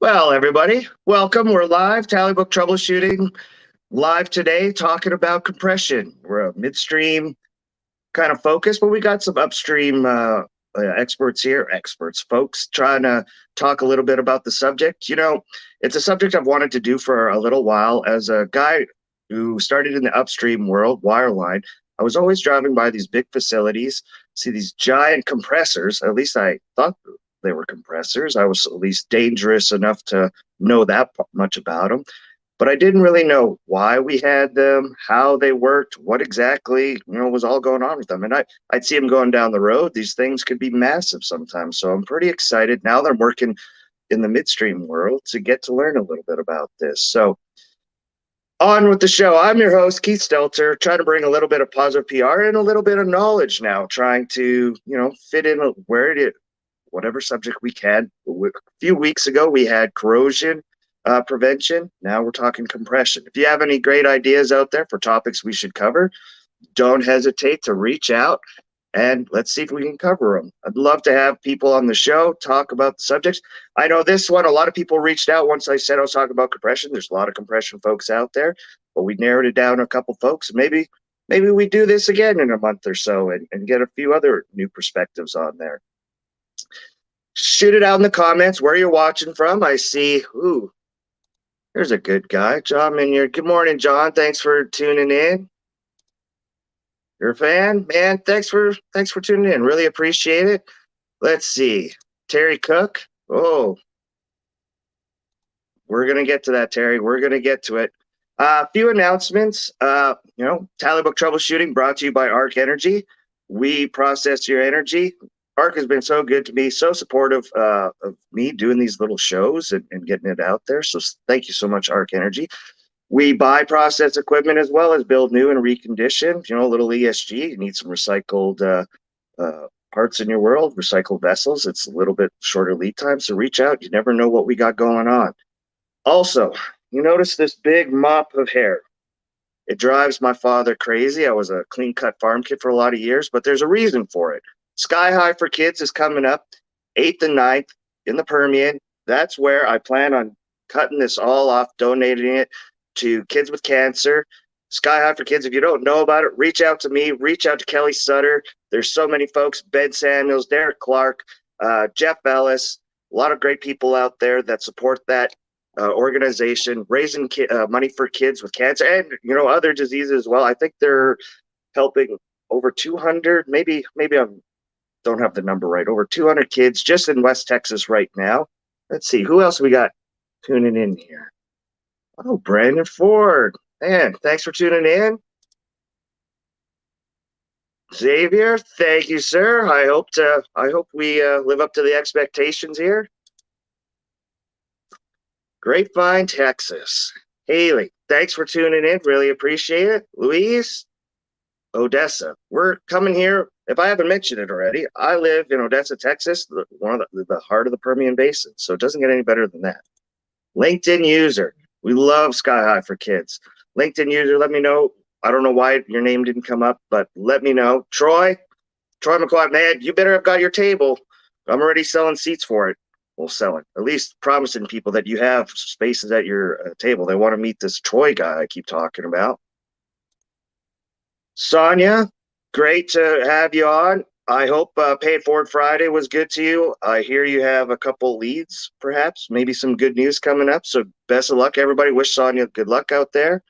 Well, everybody, welcome. We're live, Tally Book Troubleshooting, live today, talking about compression. We're a midstream kind of focus, but we got some upstream experts here, folks, trying to talk a little bit about the subject. It's a subject I've wanted to do for a little while. As a guy who started in the upstream world, wireline, I was always driving by these big facilities, see these giant compressors. At least I thought they were compressors. I was at least dangerous enough to know that much about them, but I didn't really know why we had them, how they worked, what exactly was all going on with them. And I'd see them going down the road. These things could be massive sometimes. So I'm pretty excited now that I'm working in the midstream world to get to learn a little bit about this. So on with the show. I'm your host, Keith Stelter, trying to bring a little bit of positive PR and a little bit of knowledge now, trying to fit in where it, whatever subject we can. A few weeks ago, we had corrosion prevention. Now we're talking compression. If you have any great ideas out there for topics we should cover, don't hesitate to reach out and let's see if we can cover them. I'd love to have people on the show talk about the subjects. I know this one, a lot of people reached out once I said I was talking about compression. There's a lot of compression folks out there, but we narrowed it down to a couple folks. Maybe we do this again in a month or so and get a few other new perspectives on there. Shoot it out in the comments where you're watching from. I see, there's a good guy, John Minyard. Good morning, John. Thanks for tuning in. You're a fan, man. Thanks for tuning in. Really appreciate it. Let's see, Terry Cook. Oh, we're gonna get to that, Terry. We're gonna get to it. A few announcements. Tally Book Troubleshooting brought to you by Arc Energy. We process your energy. Arc has been so good to me, so supportive of me doing these little shows and getting it out there. So thank you so much, Arc Energy. We buy process equipment as well as build new and recondition. A little ESG. You need some recycled parts in your world, recycled vessels. It's a little bit shorter lead time, so reach out. You never know what we got going on. Also, you notice this big mop of hair. It drives my father crazy. I was a clean-cut farm kid for a lot of years, but there's a reason for it. Sky High for Kids is coming up 8th and 9th in the Permian. That's where I plan on cutting this all off, donating it to kids with cancer. Sky High for Kids, if you don't know about it, reach out to me, reach out to Kelly Sutter. There's so many folks, Ben Samuels, Derek Clark, Jeff Ellis, a lot of great people out there that support that organization, raising money for kids with cancer and, other diseases as well. I think they're helping over 200, maybe I don't have the number right, over 200 kids just in West Texas right now. Let's see, who else we got tuning in here? Oh, Brandon Ford. Man, thanks for tuning in. Xavier, thank you, sir. I hope we live up to the expectations here. Grapevine, Texas. Haley, thanks for tuning in. Really appreciate it. Louise, Odessa. We're coming here. If I haven't mentioned it already, I live in Odessa, Texas, one of the heart of the Permian Basin. So it doesn't get any better than that. LinkedIn user. We love Sky High for Kids. LinkedIn user, let me know. I don't know why your name didn't come up, but let me know. Troy McCoy, man, you better have got your table. I'm already selling seats for it. We'll sell it. At least promising people that you have spaces at your table. They want to meet this Troy guy I keep talking about. Sonia, great to have you on. I hope Pay It Forward Friday was good to you. I hear you have a couple leads, perhaps, maybe some good news coming up. So best of luck, everybody. Wish Sonia good luck out there.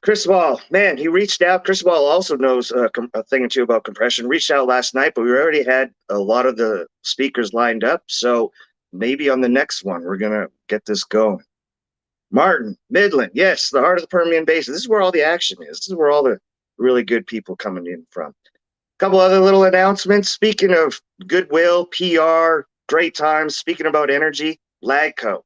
Cristobal, man, he reached out. Cristobal also knows a thing or two about compression. Reached out last night, but we already had a lot of the speakers lined up. So maybe on the next one, we're going to get this going. Martin, Midland, yes, the heart of the Permian Basin. This is where all the action is. This is where all the really good people coming in from. A couple other little announcements. Speaking of goodwill, PR, great times, speaking about energy, LAGCO.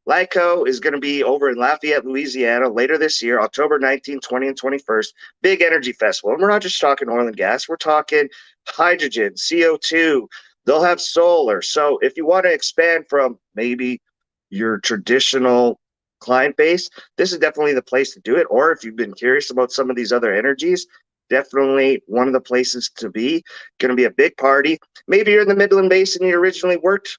LAGCO is going to be over in Lafayette, Louisiana later this year, October 19th, 20th, and 21st. Big energy festival. And we're not just talking oil and gas. We're talking hydrogen, CO2. They'll have solar. So if you want to expand from maybe your traditional client base, this is definitely the place to do it. Or if you've been curious about some of these other energies, definitely one of the places to be. Going to be a big party. Maybe you're in the Midland Basin, you originally worked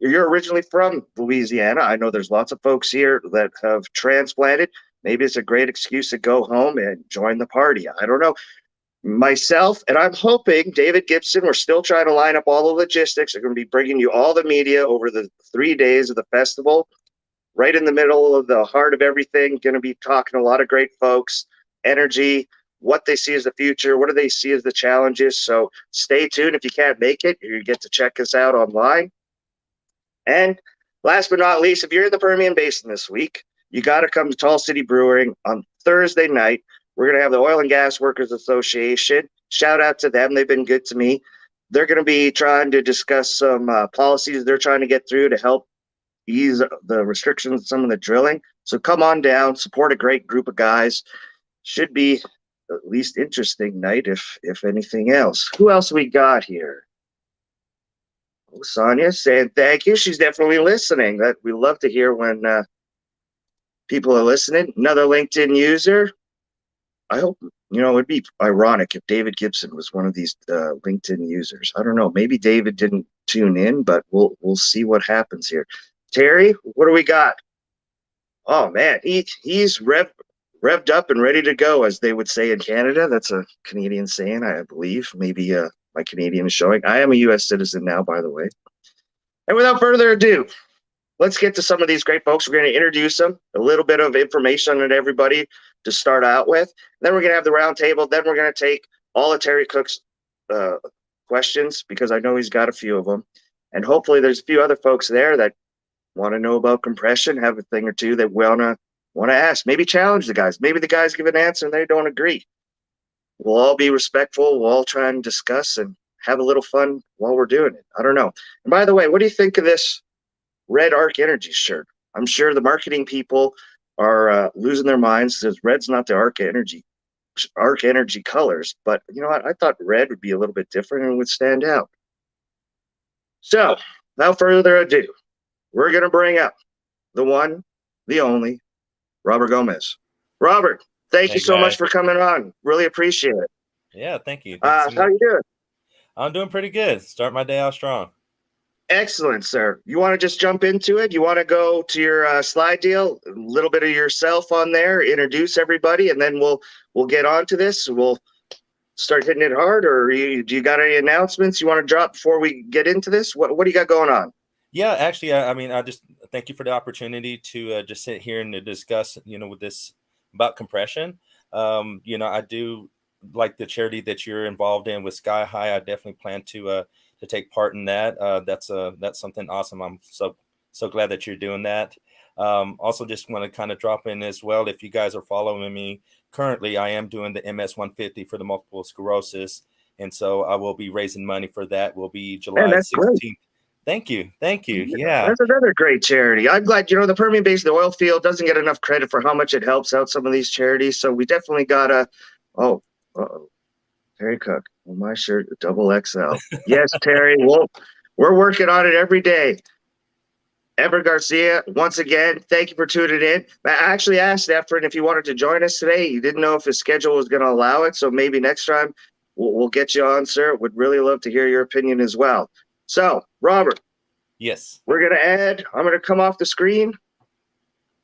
you're originally from Louisiana. I know there's lots of folks here that have transplanted. Maybe it's a great excuse to go home and join the party. I don't know. Myself, and I'm hoping David Gibson, we're still trying to line up all the logistics. They're going to be bringing you all the media over the 3 days of the festival, right in the middle of the heart of everything. Going to be talking to a lot of great folks, energy, what they see as the future, what do they see as the challenges. So stay tuned. If you can't make it, you get to check us out online. And last but not least, if you're in the Permian Basin this week, you got to come to Tall City Brewing on Thursday night. We're going to have the Oil and Gas Workers Association. Shout out to them. They've been good to me. They're going to be trying to discuss some policies they're trying to get through to help ease the restrictions of some of the drilling. So come on down, support a great group of guys. Should be at least interesting night, if anything else. Who else we got here? Oh, Sonia saying thank you. She's definitely listening. That we love to hear when people are listening. Another LinkedIn user. I hope, it'd be ironic if David Gibson was one of these LinkedIn users. I don't know. Maybe David didn't tune in, but we'll see what happens here. Terry, what do we got? Oh man, he's revved up and ready to go, as they would say in Canada. That's a Canadian saying, I believe. Maybe my Canadian is showing. I am a U.S. citizen now, by the way. And without further ado, let's get to some of these great folks. We're going to introduce them, a little bit of information on everybody to start out with. Then we're going to have the roundtable. Then we're going to take all of Terry Cook's questions, because I know he's got a few of them. And hopefully there's a few other folks there that want to know about compression, have a thing or two that want to ask. Maybe challenge the guys. Maybe the guys give an answer and they don't agree. We'll all be respectful. We'll all try and discuss and have a little fun while we're doing it. I don't know. And by the way, what do you think of this red Arc Energy shirt? I'm sure the marketing people are losing their minds, because red's not the Arc Energy colors. But you know what? I thought red would be a little bit different and would stand out. So, without further ado, we're going to bring up the one, the only, Robert Gomez. Robert, thank you so much for coming on. Really appreciate it. Yeah, thank you. How you doing? I'm doing pretty good. Start my day out strong. Excellent, sir. You want to just jump into it? You want to go to your slide deal, a little bit of yourself on there, introduce everybody, and then we'll get on to this. We'll start hitting it hard, or do you got any announcements you want to drop before we get into this? What do you got going on? Yeah, actually, I just thank you for the opportunity to just sit here and to discuss, with this about compression. I do like the charity that you're involved in with Sky High. I definitely plan to take part in that. That's something awesome. I'm so glad that you're doing that. Also, just want to kind of drop in as well. If you guys are following me currently, I am doing the MS 150 for the multiple sclerosis, and so I will be raising money for that. Will be July 16th. Great. Thank you. Yeah, that's another great charity. I'm glad, the Permian Basin, the oil field, doesn't get enough credit for how much it helps out some of these charities. So we definitely gotta. Terry Cook, well, my shirt, double XL. Yes, Terry. We're working on it every day. Ever Garcia, once again, thank you for tuning in. I actually asked Efren if he wanted to join us today. He didn't know if his schedule was going to allow it, so maybe next time we'll get you on, sir. Would really love to hear your opinion as well. So, Robert. Yes. I'm going to come off the screen,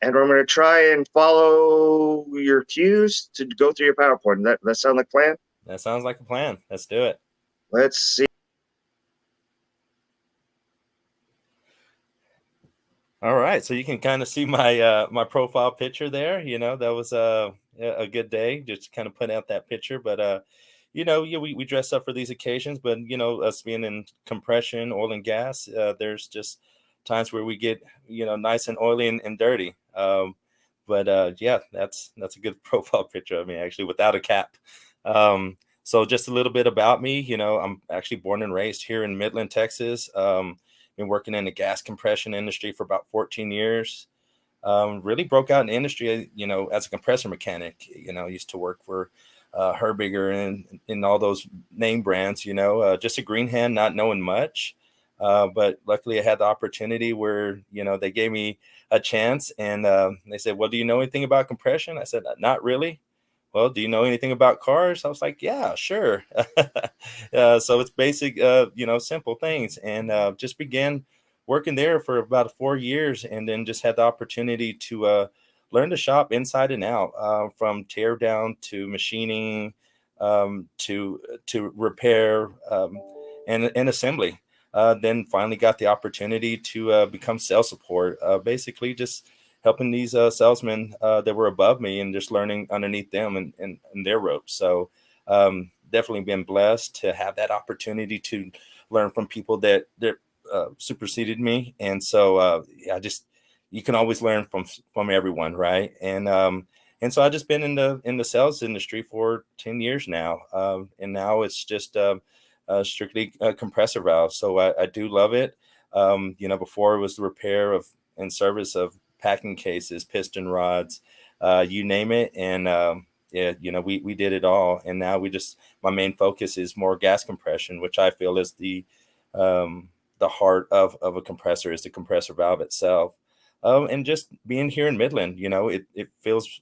and I'm going to try and follow your cues to go through your PowerPoint. That sound like a plan? That sounds like a plan. Let's do it. Let's see. All right, so you can kind of see my my profile picture there. That was a good day, just kind of put out that picture. But we dress up for these occasions. But us being in compression, oil and gas, there's just times where we get nice and oily and dirty. Yeah, that's a good profile picture of me, actually, without a cap. So just a little bit about me. I'm actually born and raised here in Midland, Texas. Been working in the gas compression industry for about 14 years. Really broke out in the industry, as a compressor mechanic. Used to work for Herbiger and in all those name brands, just a green hand, not knowing much. But luckily I had the opportunity where, they gave me a chance, and they said, well, do you know anything about compression? I said, not really. Well, do you know anything about cars? I was like, yeah, sure. So it's basic, simple things. And just began working there for about 4 years, and then just had the opportunity to learn the shop inside and out, from tear down to machining, to repair, and assembly. Then finally got the opportunity to become sales support, basically just helping these salesmen that were above me and just learning underneath them and their ropes. So definitely been blessed to have that opportunity to learn from people that superseded me. And so yeah, just you can always learn from everyone, right? And so I just been in the sales industry for 10 years now, and now it's just strictly compressor valves. So I do love it. Before it was the repair of and service of packing cases, piston rods, you name it, and yeah, we did it all. And now my main focus is more gas compression, which I feel is the heart of a compressor, is the compressor valve itself. And just being here in Midland, it feels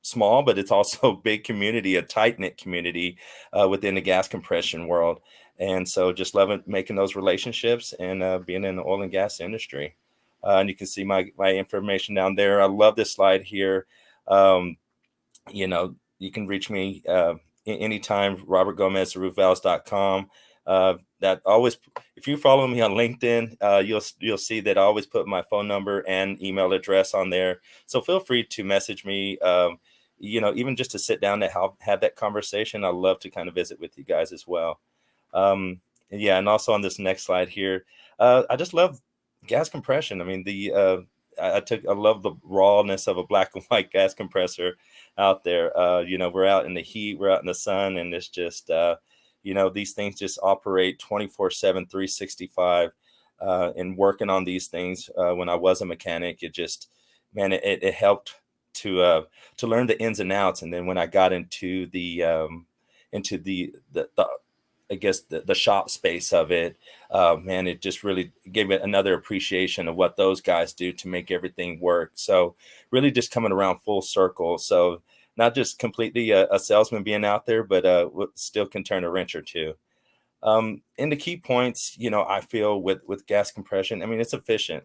small, but it's also a big community, a tight knit community within the gas compression world. And so just loving making those relationships and being in the oil and gas industry. And you can see my information down there. I love this slide here. Um, you can reach me anytime, Robert Gomez, roofvalves.com. That always, if you follow me on LinkedIn, you'll see that I always put my phone number and email address on there. So feel free to message me, even just to sit down and have that conversation. I love to kind of visit with you guys as well. Yeah, and also on this next slide here, I just love gas compression. I mean, I love the rawness of a black and white gas compressor out there. We're out in the heat, we're out in the sun, and it's just, these things just operate 24/7, 365. And working on these things when I was a mechanic, it just, man, it helped to learn the ins and outs. And then when I got into the I guess the shop space of it, man, it just really gave it another appreciation of what those guys do to make everything work. So really just coming around full circle. So not just completely a salesman being out there, but still can turn a wrench or two. And the key points, I feel with gas compression, I mean, it's efficient,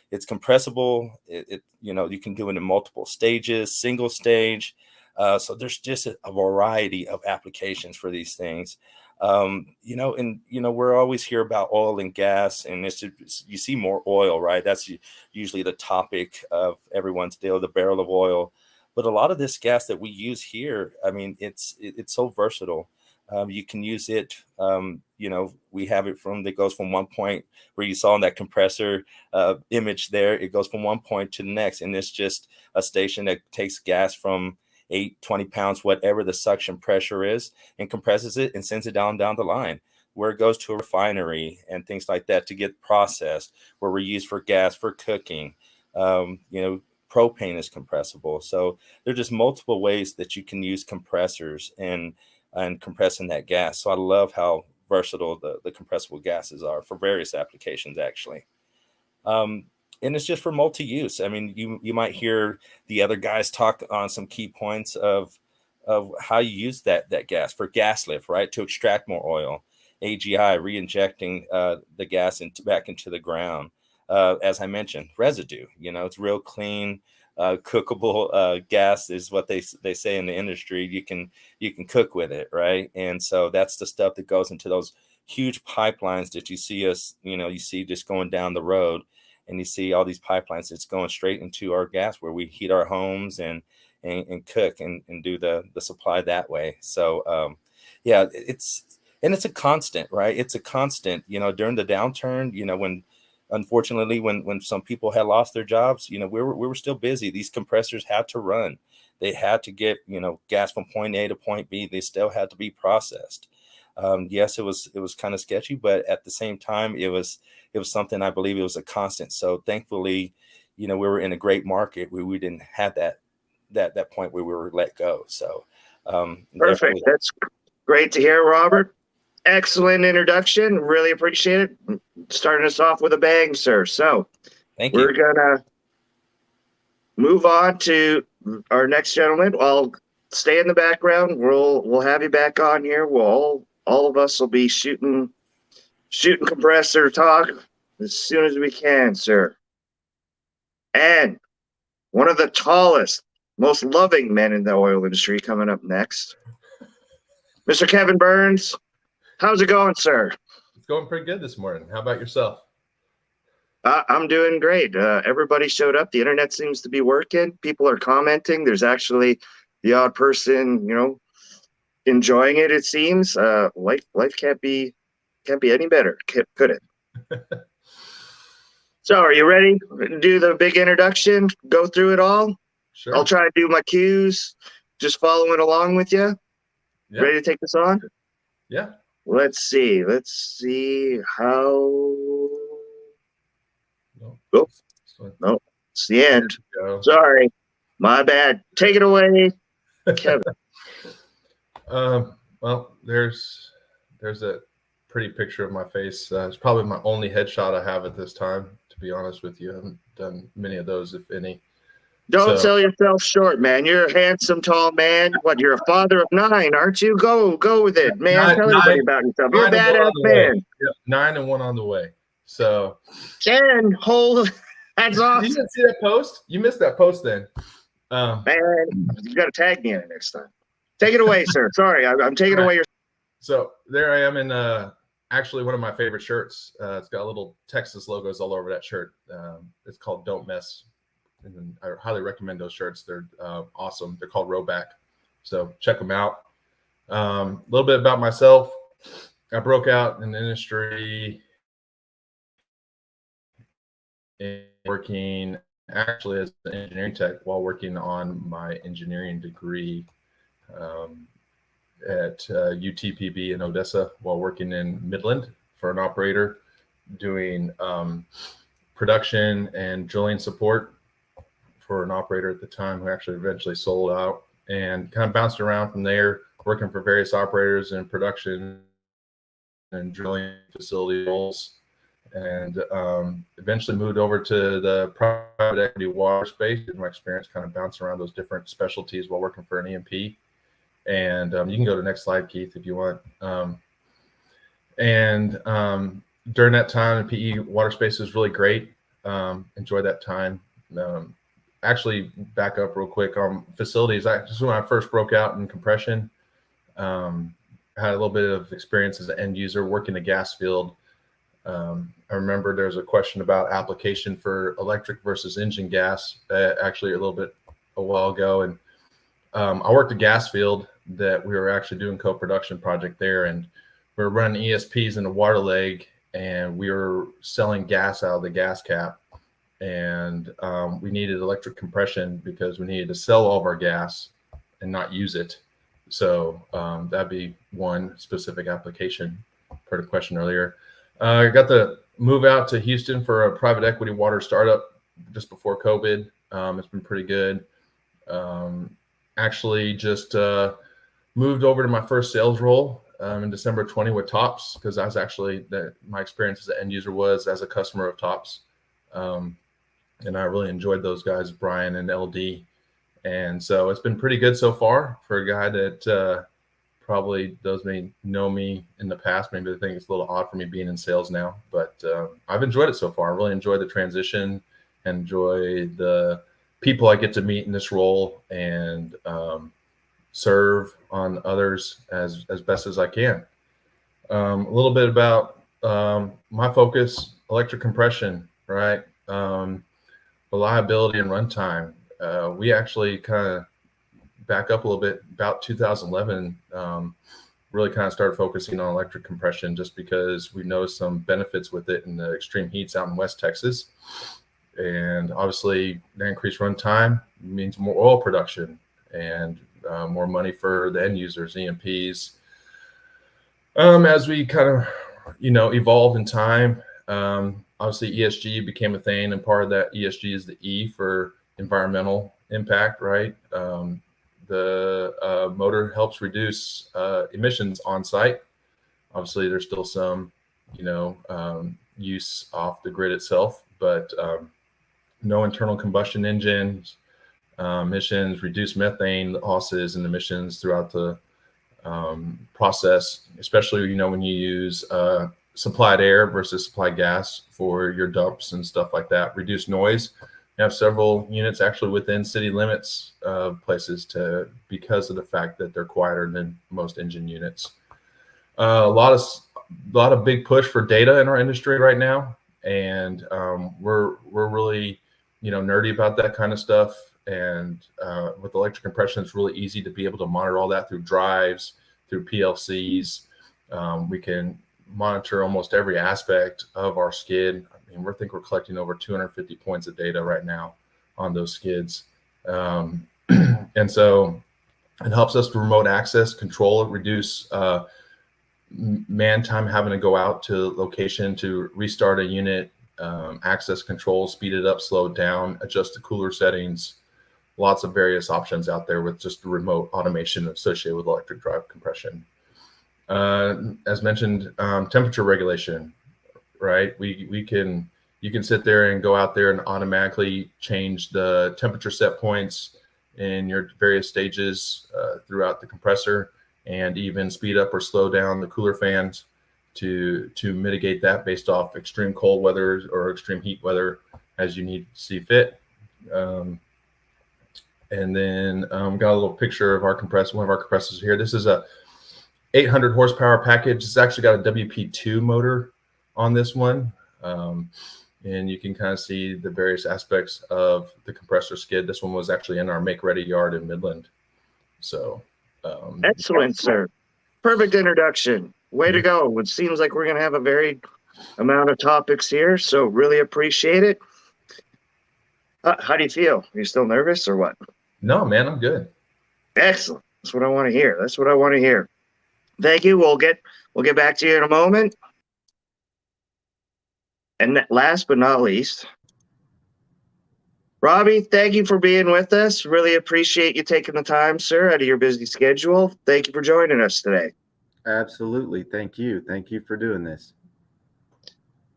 it's compressible. You can do it in multiple stages, single stage. So there's just a variety of applications for these things. We're always hear about oil and gas, and you see more oil, right? That's usually the topic of everyone's deal, the barrel of oil. But a lot of this gas that we use here, I mean, it's so versatile. You can use it. We have it that goes from one point where you saw in that compressor image there. It goes from one point to the next, and it's just a station that takes gas from 20 pounds, whatever the suction pressure is, and compresses it and sends it down the line, where it goes to a refinery and things like that to get processed, where we're used for gas, for cooking. Propane is compressible. So there are just multiple ways that you can use compressors and compressing that gas. So I love how versatile the compressible gases are for various applications, actually. And it's just for multi-use. I mean, you might hear the other guys talk on some key points of how you use that gas for gas lift, right? To extract more oil, AGI, re-injecting the gas back into the ground. As I mentioned, residue, it's real clean, cookable gas is what they say in the industry. You can cook with it, right? And so that's the stuff that goes into those huge pipelines that you see just going down the road, and you see all these pipelines that's going straight into our gas, where we heat our homes and cook and do the supply that way. So yeah, it's a constant, right? It's a constant, during the downturn, when unfortunately, when some people had lost their jobs, we were still busy. These compressors had to run. They had to get, gas from point A to point B. They still had to be processed. Yes, it was kind of sketchy, but at the same time, it was something. I believe it was a constant. So thankfully, we were in a great market where we didn't have that point where we were let go. So Perfect. That's great to hear, Robert. Excellent introduction. Really appreciate it. Starting us off with a bang, sir. So we're gonna move on to our next gentleman. I'll stay in the background. We'll have you back on here. All of us will be shooting compressor talk as soon as we can, sir. And one of the tallest, most loving men in the oil industry coming up next, Mr. Kevin Burns. How's it going, sir? It's going pretty good this morning. How about yourself? I'm doing great. Everybody showed up. The internet seems to be working. People are commenting. There's actually the odd person, enjoying it. It seems. Life can't be any better, could it? So, are you ready to do the big introduction? Go through it all. Sure. I'll try to do my cues. Just following along with you. Yeah. Ready to take this on? Yeah. Let's see how. No. No, it's the end. Go. Sorry, my bad. Take it away, Kevin. Well, there's a pretty picture of my face. It's probably my only headshot I have at this time, to be honest with you. I haven't done many of those, if any. Don't sell yourself short, man. You're a handsome, tall man. What? You're a father of 9, aren't you? Go with it, man. Tell everybody about yourself. You're a badass man. Yeah, 9 and 1 on the way. So 10 whole. That's awesome. You didn't see that post? You missed that post then. Man, you got to tag me in it next time. Take it away, sir. Sorry, I'm taking away your. So there I am in actually one of my favorite shirts. It's got little Texas logos all over that shirt. It's called Don't Mess. And I highly recommend those shirts. They're awesome. They're called Rowback. So check them out. A little bit about myself. I broke out in the industry working actually as an engineering tech while working on my engineering degree at UTPB in Odessa while working in Midland for an operator doing production and drilling support for an operator at the time who actually eventually sold out, and kind of bounced around from there, working for various operators in production and drilling facility roles, and eventually moved over to the private equity water space. And my experience kind of bounced around those different specialties while working for an E&P. And you can go to the next slide, Keith, if you want. During that time, the PE water space was really great. Enjoyed that time. Actually, back up real quick. Facilities, this is when I first broke out in compression. Had a little bit of experience as an end user working the gas field. I remember there was a question about application for electric versus engine gas, actually a while ago. And I worked a gas field that we were actually doing co-production project there. And we were running ESPs in the water leg, and we were selling gas out of the gas cap. And we needed electric compression because we needed to sell all of our gas and not use it. So that'd be one specific application per the question earlier. I got to move out to Houston for a private equity water startup just before COVID. It's been pretty good. Actually just moved over to my first sales role in December 20 with Tops, because I was actually, my experience as an end user was as a customer of Tops. And I really enjoyed those guys, Brian and LD. And so it's been pretty good so far for a guy that probably those may know me in the past. Maybe they think it's a little odd for me being in sales now, but I've enjoyed it so far. I really enjoy the transition, enjoy the people I get to meet in this role, and serve on others as best as I can. A little bit about my focus, electric compression, right? Reliability and runtime. We actually kind of back up a little bit, about 2011, really kind of started focusing on electric compression just because we noticed some benefits with it in the extreme heats out in West Texas. And obviously the increased runtime means more oil production and more money for the end users, E&Ps. As we kind of, evolved in time, obviously ESG became a thing, and part of that ESG is the E for environmental impact, right? The motor helps reduce emissions on site. Obviously, there's still some, use off the grid itself, but no internal combustion engines, emissions, reduce methane losses and emissions throughout the process, especially, when you use supplied air versus supplied gas for your dumps and stuff like that. Reduce noise. You have several units actually within city limits of places because of the fact that they're quieter than most engine units. A lot of big push for data in our industry right now, and we're really nerdy about that kind of stuff. And with electric compression, it's really easy to be able to monitor all that through drives, through PLCs. We can monitor almost every aspect of our skid. I mean, we're collecting over 250 points of data right now on those skids. And so it helps us to remote access, control it, reduce man time having to go out to location to restart a unit, access control, speed it up, slow it down, adjust the cooler settings. Lots of various options out there with just remote automation associated with electric drive compression. As mentioned, temperature regulation, right? You can sit there and go out there and automatically change the temperature set points in your various stages throughout the compressor, and even speed up or slow down the cooler fans to mitigate that based off extreme cold weather or extreme heat weather as you need to see fit. And then got a little picture of our compressor, one of our compressors here. This is a 800 horsepower package. It's actually got a WP2 motor on this one. And you can kind of see the various aspects of the compressor skid. This one was actually in our make ready yard in Midland. So excellent, sir. Perfect introduction. Way to go. It seems like we're going to have a varied amount of topics here, so really appreciate it. How do you feel? Are you still nervous or what? No, man, I'm good. Excellent. That's what I want to hear. That's what I want to hear. Thank you. We'll get back to you in a moment. And last but not least, Robbie, thank you for being with us. Really appreciate you taking the time, sir, out of your busy schedule. Thank you for joining us today. Absolutely. Thank you. Thank you for doing this.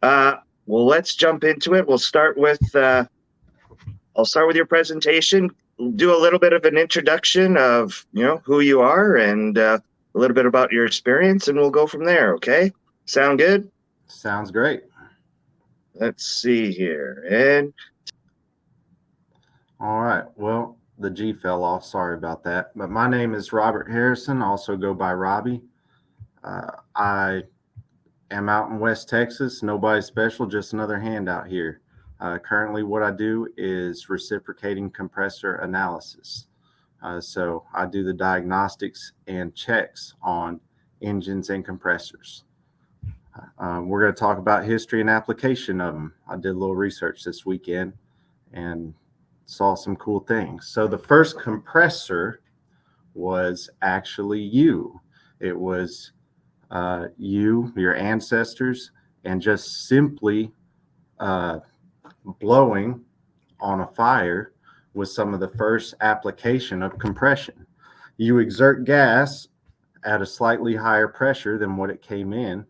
Well, let's jump into it. We'll start with, I'll start with your presentation. We'll do a little bit of an introduction of, who you are and a little bit about your experience, and we'll go from there. Okay. Sound good? Sounds great. Let's see here. And all right. Well, the G fell off. Sorry about that. But my name is Robert Harrison, also go by Robbie. I am out in West Texas. Nobody special, just another handout here. Currently, what I do is reciprocating compressor analysis. So I do the diagnostics and checks on engines and compressors. We're going to talk about history and application of them. I did a little research this weekend and saw some cool things. So the first compressor was actually you. It was your ancestors, and just simply blowing on a fire was some of the first application of compression. You exert gas at a slightly higher pressure than what it came in,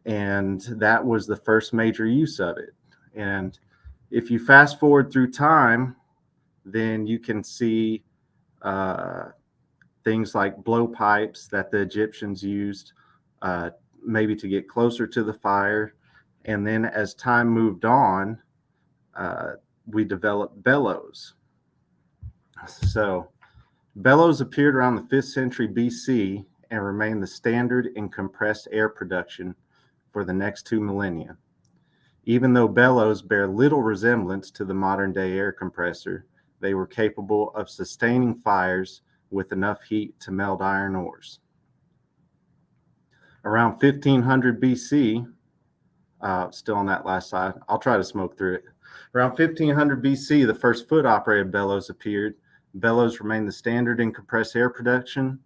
and that was the first major use of it. And if you fast forward through time, then you can see things like blowpipes that the Egyptians used maybe to get closer to the fire. And then as time moved on, we developed bellows. So bellows appeared around the 5th century BC and remained the standard in compressed air production for the next 2 millennia. Even though bellows bear little resemblance to the modern day air compressor, they were capable of sustaining fires with enough heat to melt iron ores. Around 1500 BC, still on that last slide, I'll try to smoke through it. Around 1500 BC, the first foot-operated bellows appeared. Bellows remained the standard in compressed air production,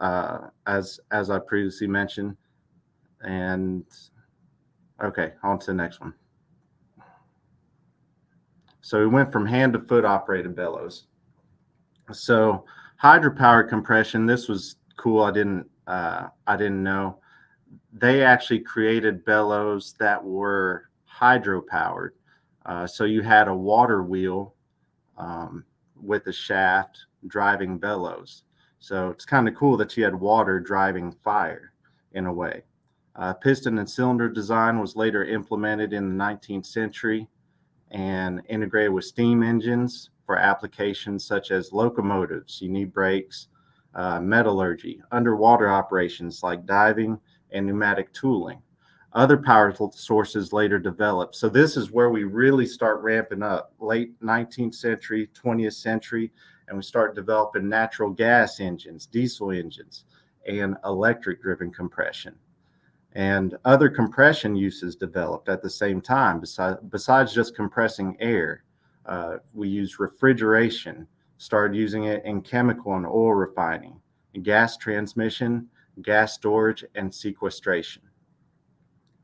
as I previously mentioned. And okay, on to the next one. So we went from hand to foot operated bellows. So hydropower compression, this was cool. I didn't know. They actually created bellows that were hydropowered. So you had a water wheel with a shaft driving bellows. So it's kind of cool that you had water driving fire in a way. Piston and cylinder design was later implemented in the 19th century and integrated with steam engines for applications such as locomotives. You need brakes, metallurgy, underwater operations like diving and pneumatic tooling. Other power sources later developed. So this is where we really start ramping up, late 19th century, 20th century, and we start developing natural gas engines, diesel engines, and electric-driven compression. And other compression uses developed at the same time. Besides just compressing air, we use refrigeration, started using it in chemical and oil refining, gas transmission, gas storage, and sequestration.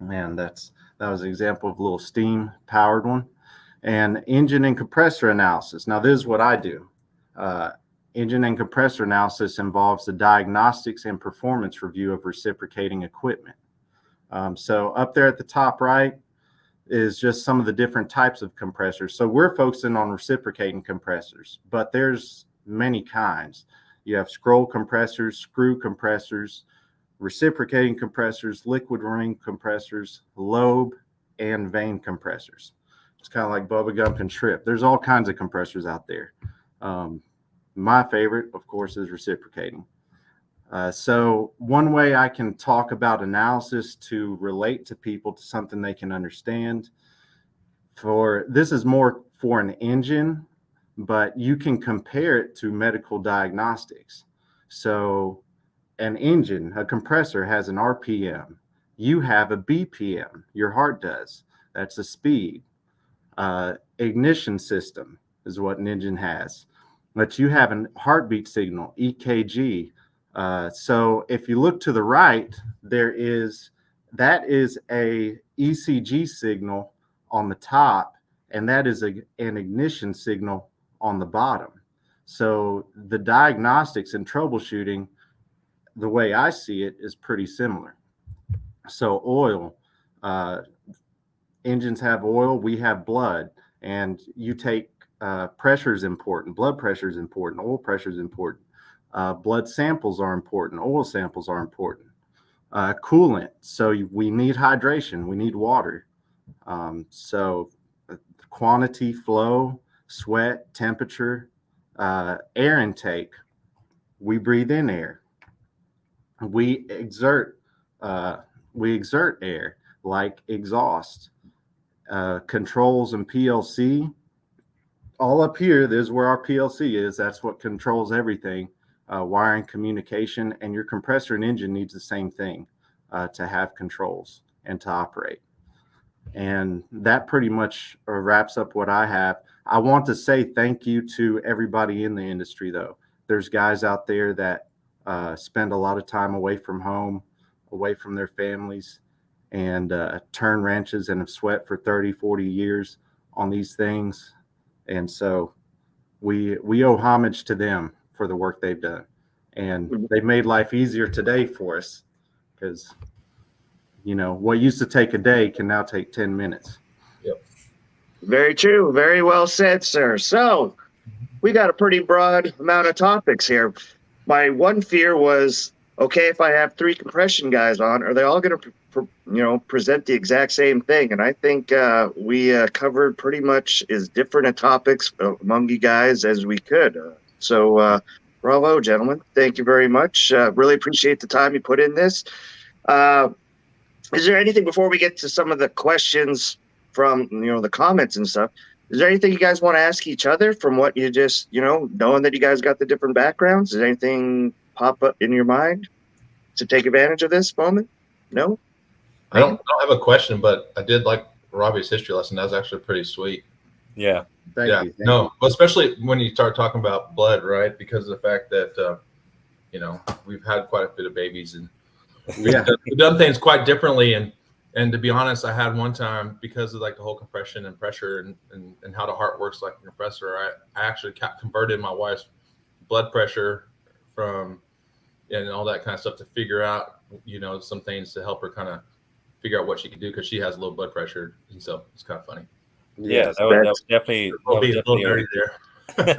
And that was an example of a little steam powered one. And engine and compressor analysis. Now this is what I do. Engine and compressor analysis involves the diagnostics and performance review of reciprocating equipment. So up there at the top right is just some of the different types of compressors. So we're focusing on reciprocating compressors, but there's many kinds. You have scroll compressors, screw compressors, reciprocating compressors, liquid ring compressors, lobe, and vane compressors. It's kind of like Bubba Gump and Shrimp. There's all kinds of compressors out there. My favorite, of course, is reciprocating. So one way I can talk about analysis to relate to people to something they can understand, this is more for an engine, but you can compare it to medical diagnostics. So an engine, a compressor, has an RPM. You have a BPM, your heart does. That's a speed. Ignition system is what an engine has. But you have a heartbeat signal, EKG. So if you look to the right, that is a ECG signal on the top, and that is an ignition signal on the bottom. So the diagnostics and troubleshooting, the way I see it, is pretty similar. So oil, engines have oil, we have blood, and you take pressure is important, blood pressure is important, oil pressure is important. Blood samples are important. Oil samples are important. Coolant. So we need hydration. We need water. So quantity, flow, sweat, temperature, air intake. We breathe in air. We exert air like exhaust. Controls and PLC. All up here, this is where our PLC is. That's what controls everything. Wiring, communication, and your compressor and engine needs the same thing to have controls and to operate. And that pretty much wraps up what I have. I want to say thank you to everybody in the industry, though. There's guys out there that spend a lot of time away from home, away from their families, and turn wrenches and have sweat for 30, 40 years on these things. And so we owe homage to them for the work they've done, and they've made life easier today for us, because what used to take a day can now take 10 minutes. Yep. Very true. Very well said, sir. So we got a pretty broad amount of topics here. My one fear was, okay, if I have 3 compression guys on, are they all going to present the exact same thing? And I think we covered pretty much as different topics among you guys as we could. So bravo, gentlemen. Thank you very much. Really appreciate the time you put in this. Is there anything, before we get to some of the questions from, the comments and stuff, is there anything you guys want to ask each other from what you just, knowing that you guys got the different backgrounds? Does anything pop up in your mind to take advantage of this moment? No? I don't have a question, but I did like Robbie's history lesson. That was actually pretty sweet. Yeah. Thank you. Well, especially when you start talking about blood, right? Because of the fact that, we've had quite a bit of babies, and we've done things quite differently. And to be honest, I had one time, because of like the whole compression and pressure and how the heart works like a compressor, I actually converted my wife's blood pressure from, and all that kind of stuff to figure out, some things to help her kind of figure out what she can do, because she has low blood pressure. And so it's kind of funny. Yeah, that was definitely,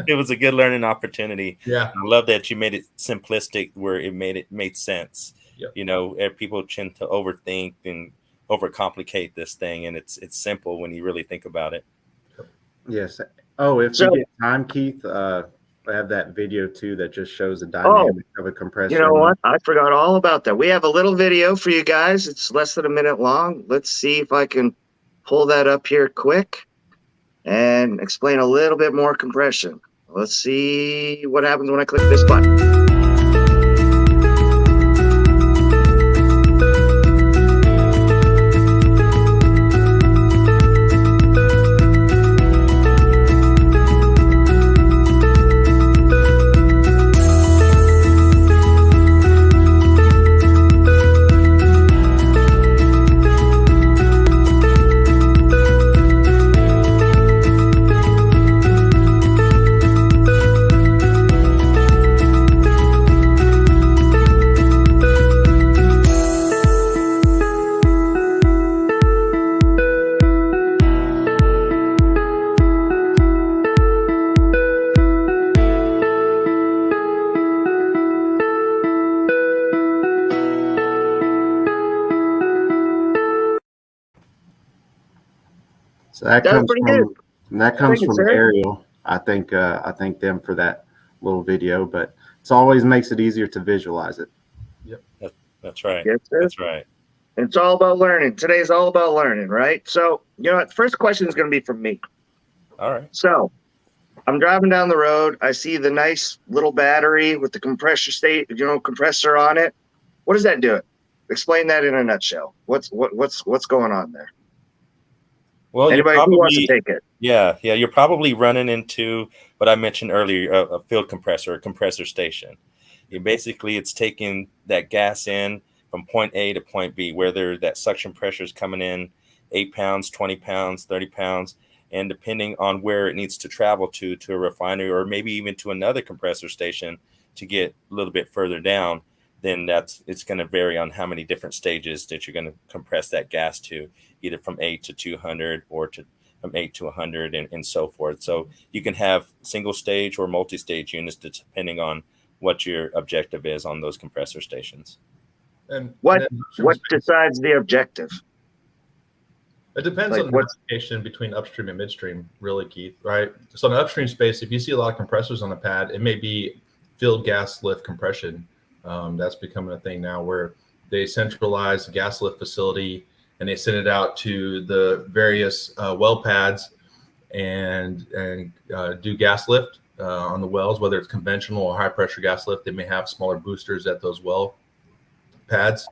it was a good learning opportunity. Yeah. I love that you made it simplistic where it made sense. Yep. You know, people tend to overthink and overcomplicate this thing, and it's simple when you really think about it. Yes. Oh, if So- we get time, Keith, I have that video too that just shows the Oh, dynamic of a compressor. you know what? I forgot all about that. We have a little video for you guys. It's less than a minute long. Let's see if I can pull that up here quick and explain a little bit more compression. Let's see what happens when I click this button. So that That was comes pretty from Thank you, from sir. Ariel. I thank them for that little video, but it always makes it easier to visualize it. That's right. Yes, sir. That's right. It's all about learning. Today's all about learning, right? So, you know what? First question is going to be from me. All right. So, I'm driving down the road. I see the nice little battery with the compressor on it. What does that do? Explain that in a nutshell. What's going on there? Well, Anybody who wants to take it? Yeah, you're probably running into what I mentioned earlier, a field compressor, a compressor station. It's taking that gas in from point A to point B, whether that suction pressure is coming in 8 pounds, 20 pounds, 30 pounds, and depending on where it needs to travel to a refinery or maybe even to another compressor station to get a little bit further down, then it's going to vary on how many different stages that you're going to compress that gas to, either from 8 to 200 or from 8 to 100 and so forth. So you can have single stage or multi-stage units depending on what your objective is on those compressor stations. And What and then decides the objective? it depends Like on the what's- application between upstream and midstream, really, Keith, right? So in the upstream space, if you see a lot of compressors on the pad, it may be field gas lift compression. That's becoming a thing now where they centralize the gas lift facility and they send it out to the various well pads and do gas lift on the wells, whether it's conventional or high pressure gas lift. They may have smaller boosters at those well pads,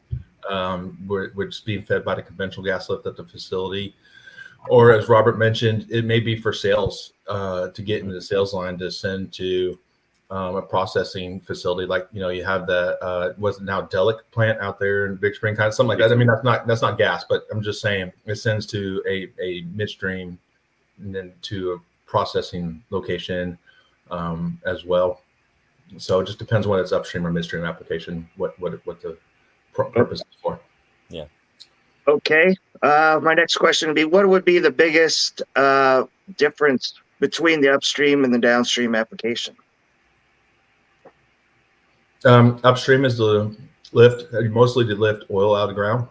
which is being fed by the conventional gas lift at the facility. Or as Robert mentioned, it may be for sales to get into the sales line to send to a processing facility. Like, you have the what's now Delic plant out there in Big Spring, kind of something like that. I mean, that's not gas, but I'm just saying it sends to a midstream and then to a processing location as well. So it just depends on whether it's upstream or midstream application, what the purpose is for. Yeah. Okay. My next question would be, what would be the biggest difference between the upstream and the downstream application? Upstream is the lift, mostly to lift oil out of the ground.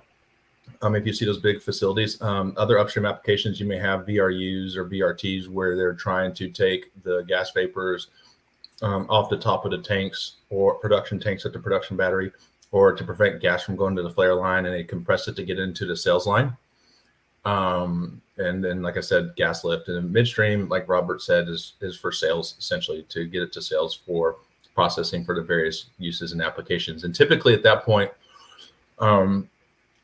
If you see those big facilities, other upstream applications, you may have VRUs or VRTs where they're trying to take the gas vapors off the top of the tanks or production tanks at the production battery, or to prevent gas from going to the flare line, and they compress it to get into the sales line. And then, like I said, gas lift. And midstream, like Robert said, is for sales, essentially, to get it to sales for processing for the various uses and applications. And typically at that point,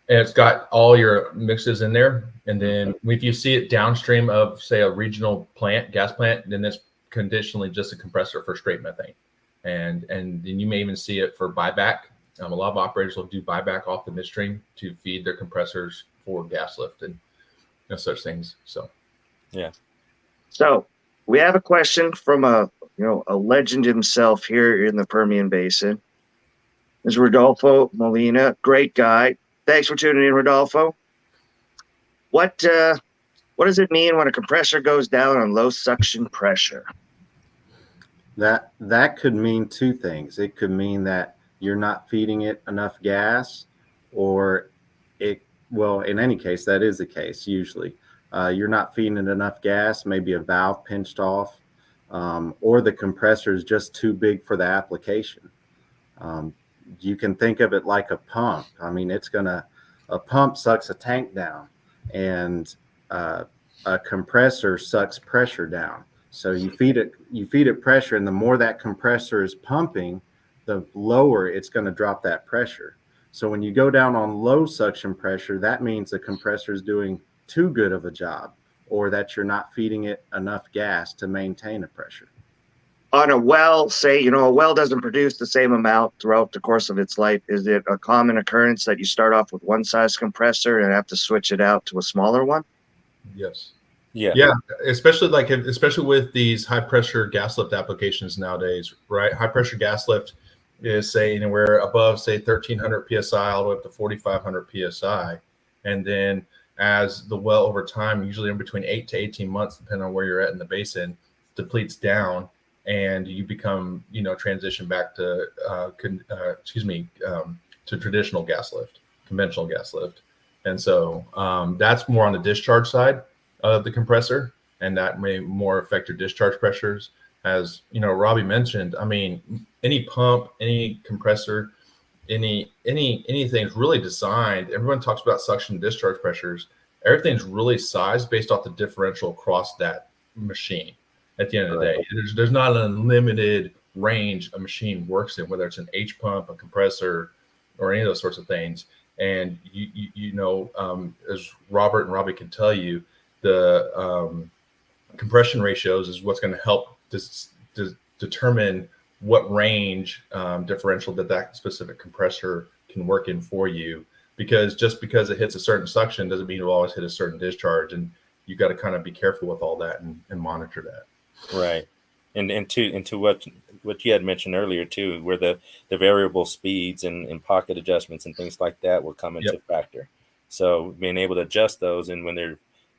it's got all your mixes in there. And then if you see it downstream of, say, a regional plant, gas plant, then it's conditionally just a compressor for straight methane. And then you may even see it for buyback. A lot of operators will do buyback off the midstream to feed their compressors for gas lift and such things. So, yeah. So we have a question from a legend himself here in the Permian Basin. This is Rodolfo Molina, great guy. Thanks for tuning in, Rodolfo. What does it mean when a compressor goes down on low suction pressure? That could mean two things. It could mean that you're not feeding it enough gas, or in any case, that is the case usually. You're not feeding it enough gas, maybe a valve pinched off, or the compressor is just too big for the application. You can think of it like a pump. I mean, a pump sucks a tank down, and a compressor sucks pressure down. So you feed it pressure, and the more that compressor is pumping, the lower it's going to drop that pressure. So when you go down on low suction pressure, that means the compressor is doing too good of a job, or that you're not feeding it enough gas to maintain a pressure. On a well, say, a well doesn't produce the same amount throughout the course of its life. Is it a common occurrence that you start off with one size compressor and have to switch it out to a smaller one? Yes. Yeah. Yeah. Especially with these high pressure gas lift applications nowadays, right? High pressure gas lift is, say, anywhere above, say, 1,300 PSI all the way up to 4,500 PSI. And then as the well over time, usually in between 8 to 18 months, depending on where you're at in the basin, depletes down, and you become, transition back to, to traditional gas lift, conventional gas lift. And so that's more on the discharge side of the compressor, and that may more affect your discharge pressures. As Robbie mentioned, I mean, any pump, any compressor, anything's really designed. Everyone talks about suction discharge pressures. Everything's really sized based off the differential across that machine. At the end of the day, there's not an unlimited range a machine works in, whether it's an H pump, a compressor, or any of those sorts of things. And as Robert and Robbie can tell you, the compression ratios is what's going to help determine what range differential that specific compressor can work in for you. Because just because it hits a certain suction doesn't mean it'll always hit a certain discharge, and you got to kind of be careful with all that and monitor that. Right. And to what you had mentioned earlier too, where the variable speeds and pocket adjustments and things like that will come into factor. So being able to adjust those, and when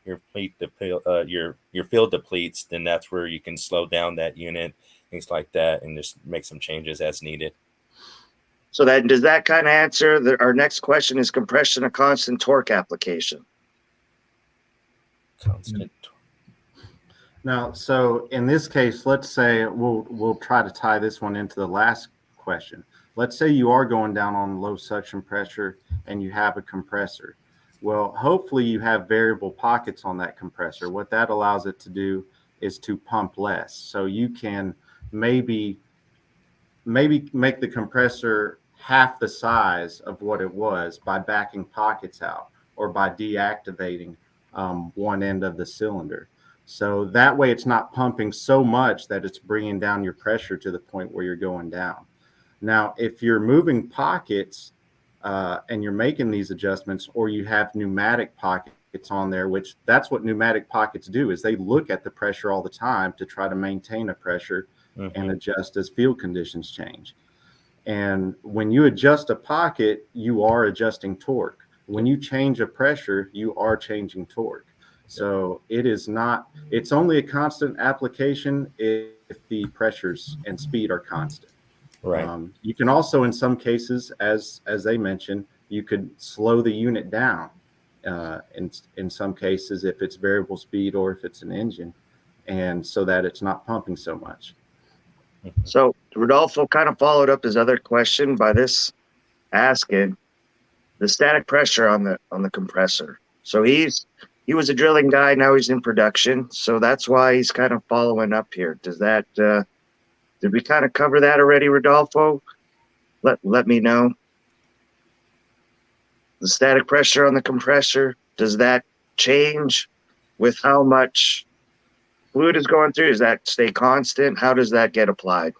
your field depletes, then that's where you can slow down that unit, things like that, and just make some changes as needed. So does that kind of answer our next question? Is compression a constant torque application? Constant. Now, so in this case, let's say we'll try to tie this one into the last question. Let's say you are going down on low suction pressure and you have a compressor. Well, hopefully you have variable pockets on that compressor. What that allows it to do is to pump less. So you can maybe make the compressor half the size of what it was by backing pockets out, or by deactivating one end of the cylinder. So that way it's not pumping so much that it's bringing down your pressure to the point where you're going down. Now, if you're moving pockets and you're making these adjustments, or you have pneumatic pockets on there, which that's what pneumatic pockets do, is they look at the pressure all the time to try to maintain a pressure and adjust as field conditions change. And when you adjust a pocket, you are adjusting torque. When you change a pressure, you are changing torque. So it's only a constant application if the pressures and speed are constant. Right. You can also, in some cases, as they mentioned, you could slow the unit down in some cases if it's variable speed or if it's an engine, and so that it's not pumping so much. So Rodolfo kind of followed up his other question by this asking the static pressure on the compressor. So he was a drilling guy, now he's in production, so that's why he's kind of following up here. Does that did we kind of cover that already, Rodolfo? Let me know. The static pressure on the compressor, does that change with how much fluid is going through? Does that stay constant? How does that get applied?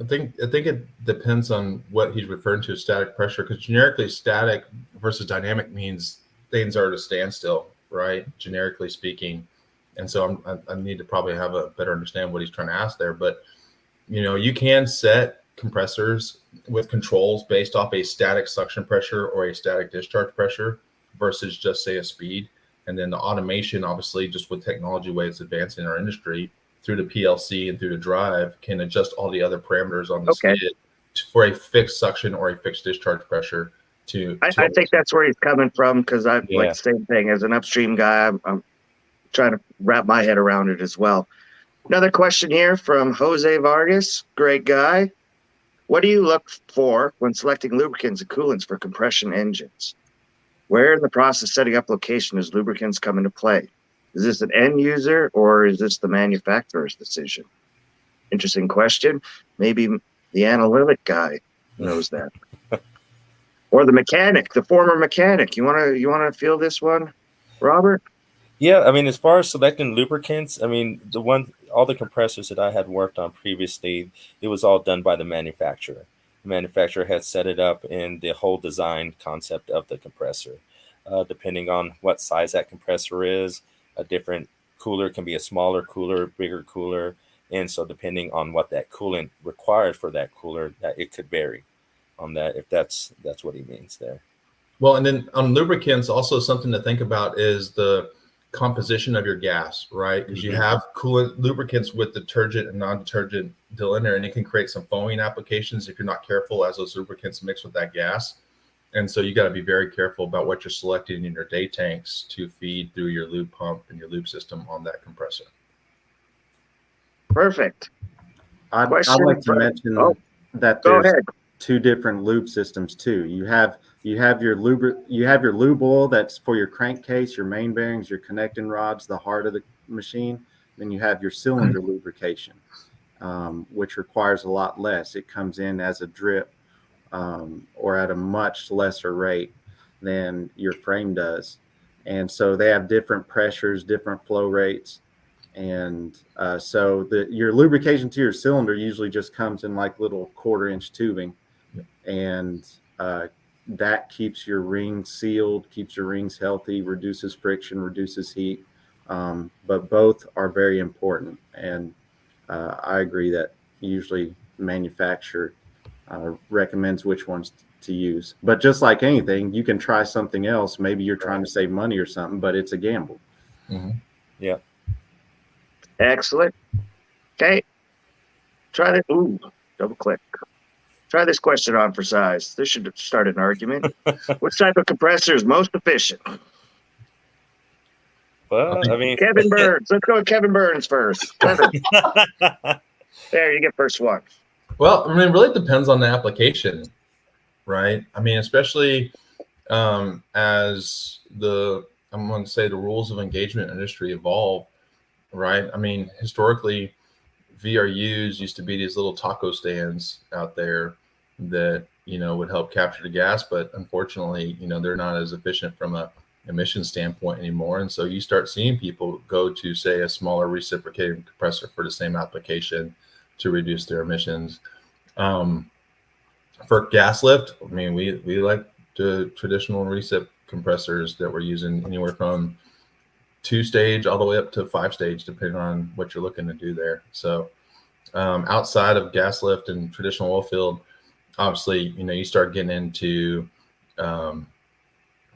I think it depends on what he's referring to as static pressure, because generically static versus dynamic means things are at a standstill, right? Generically speaking. And so I need to probably have a better understand what he's trying to ask there. But, you can set compressors with controls based off a static suction pressure or a static discharge pressure versus just, say, a speed. And then the automation, obviously, just with technology way it's advancing in our industry, through the PLC and through the drive, can adjust all the other parameters on the skid for a fixed suction or a fixed discharge pressure I think that's where he's coming from, because I Yeah. like the same thing as an upstream guy. I'm trying to wrap my head around it as well. Another question here from Jose Vargas, great guy. What do you look for when selecting lubricants and coolants for compression engines? Where in the process setting up location does lubricants come into play? Is this an end user or is this the manufacturer's decision? Interesting question. Maybe the analytic guy knows that. Or the mechanic, the former mechanic. You wanna feel this one, Robert? Yeah, I mean, as far as selecting lubricants, I mean, all the compressors that I had worked on previously, it was all done by the manufacturer. The manufacturer had set it up in the whole design concept of the compressor. Depending on what size that compressor is, a different cooler can be a smaller cooler, bigger cooler. And so depending on what that coolant required for that cooler, that it could vary on that, if that's what he means there. Well, and then on lubricants, also something to think about is the composition of your gas, right? Because you have coolant lubricants with detergent and non-detergent diluent, and it can create some foaming applications if you're not careful as those lubricants mix with that gas. And so you got to be very careful about what you're selecting in your day tanks to feed through your lube pump and your lube system on that compressor. Perfect. I'd like to mention that Go there's ahead. two different lube systems too. You have your lube oil that's for your crankcase, your main bearings, your connecting rods, the heart of the machine. Then you have your cylinder lubrication, which requires a lot less. It comes in as a drip or at a much lesser rate than your frame does. And so they have different pressures, different flow rates. And so your lubrication to your cylinder usually just comes in like little 1/4-inch tubing. And that keeps your rings sealed, keeps your rings healthy, reduces friction, reduces heat. But both are very important. And I agree that usually manufacturer recommends which ones to use. But just like anything, you can try something else. Maybe you're trying to save money or something, but it's a gamble. Yeah. Excellent. Okay. Try that. Ooh, double click. Try this question on for size. This should start an argument. Which type of compressor is most efficient? Well, I mean, Kevin Burns. Let's go with Kevin Burns first. Kevin. There, you get first one. Well, I mean, it really depends on the application, right? I mean, especially as I'm going to say the rules of engagement industry evolve, right? I mean, historically, VRUs used to be these little taco stands out there that, would help capture the gas, but unfortunately, they're not as efficient from a emission standpoint anymore. And so you start seeing people go to, say, a smaller reciprocating compressor for the same application to reduce their emissions. For gas lift, I mean, we like the traditional recip compressors that we're using, anywhere from 2-stage all the way up to 5-stage, depending on what you're looking to do there. So outside of gas lift and traditional oil field, obviously, you start getting into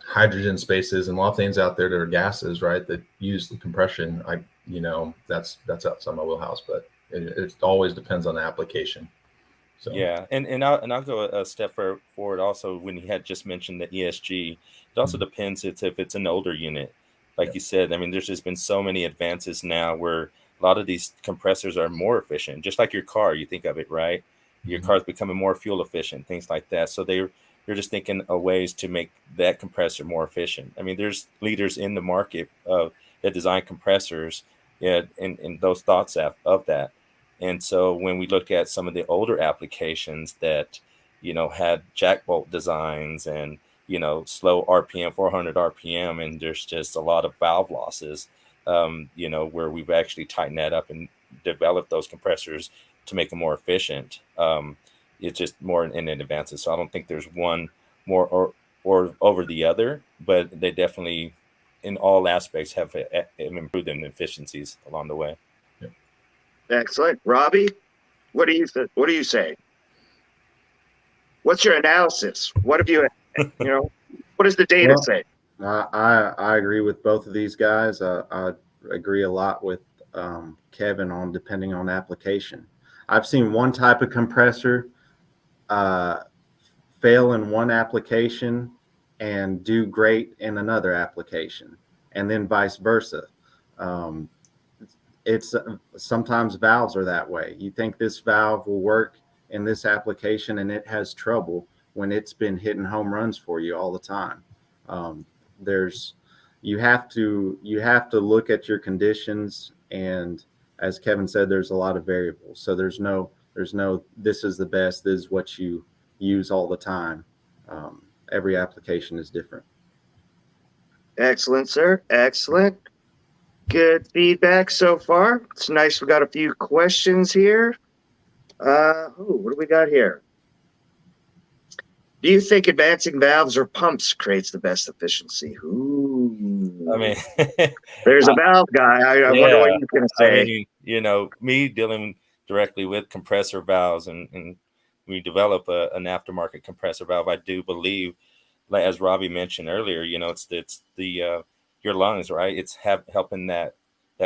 hydrogen spaces and a lot of things out there that are gases, right, that use the compression. That's outside my wheelhouse, but it always depends on the application. So yeah, and I'll go a step forward also. When you had just mentioned the ESG, it also depends if it's an older unit. Like you said, I mean, there's just been so many advances now where a lot of these compressors are more efficient, just like your car. You think of it, right? Your car's becoming more fuel efficient, things like that. So they're just thinking of ways to make that compressor more efficient. I mean, there's leaders in the market that design compressors, and those thoughts of that. And so when we look at some of the older applications that, had jack bolt designs and, slow RPM, 400 RPM, and there's just a lot of valve losses, where we've actually tightened that up and developed those compressors to make them more efficient. It's just more in advances. So I don't think there's one more or over the other, but they definitely, in all aspects, have improved in efficiencies along the way. Excellent. Robbie, what do you say? What's your analysis? What have you, what does the data say? I agree with both of these guys. I agree a lot with Kevin on depending on application. I've seen one type of compressor fail in one application and do great in another application, and then vice versa. It's sometimes valves are that way. You think this valve will work in this application, and it has trouble when it's been hitting home runs for you all the time. There's you have to look at your conditions, and as Kevin said, there's a lot of variables. So there's no this is the best, this is what you use all the time. Every application is different. Excellent, sir. Excellent. Good feedback so far. It's nice. We got a few questions here. What do we got here? Do you think advancing valves or pumps creates the best efficiency? Ooh. I mean, there's a valve guy. I wonder what he's going to say. I mean, me dealing directly with compressor valves, and we develop an aftermarket compressor valve. I do believe, like as Robbie mentioned earlier, it's the your lungs, right? It's helping that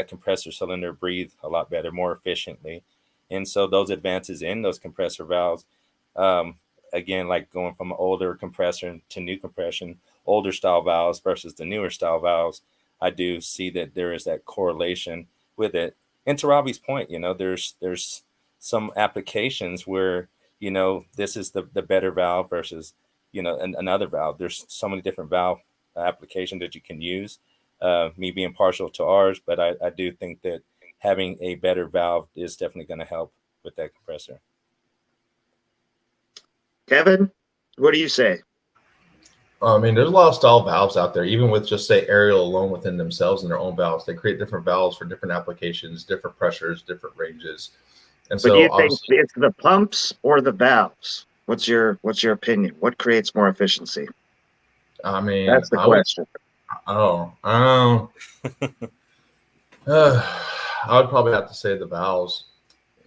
compressor cylinder breathe a lot better, more efficiently. And so those advances in those compressor valves, again, like going from an older compressor to new compression, older style valves versus the newer style valves, I do see that there is that correlation with it. And to Robbie's point, there's some applications where, this is the better valve versus, another valve. There's so many different valve applications that you can use. Me being partial to ours, but I do think that having a better valve is definitely going to help with that compressor. Kevin, what do you say? I mean, there's a lot of style valves out there, even with just say Ariel alone within themselves and their own valves. They create different valves for different applications, different pressures, different ranges. And but do you think it's the pumps or the valves? What's your opinion? What creates more efficiency? I mean, that's the question. I would probably have to say the valves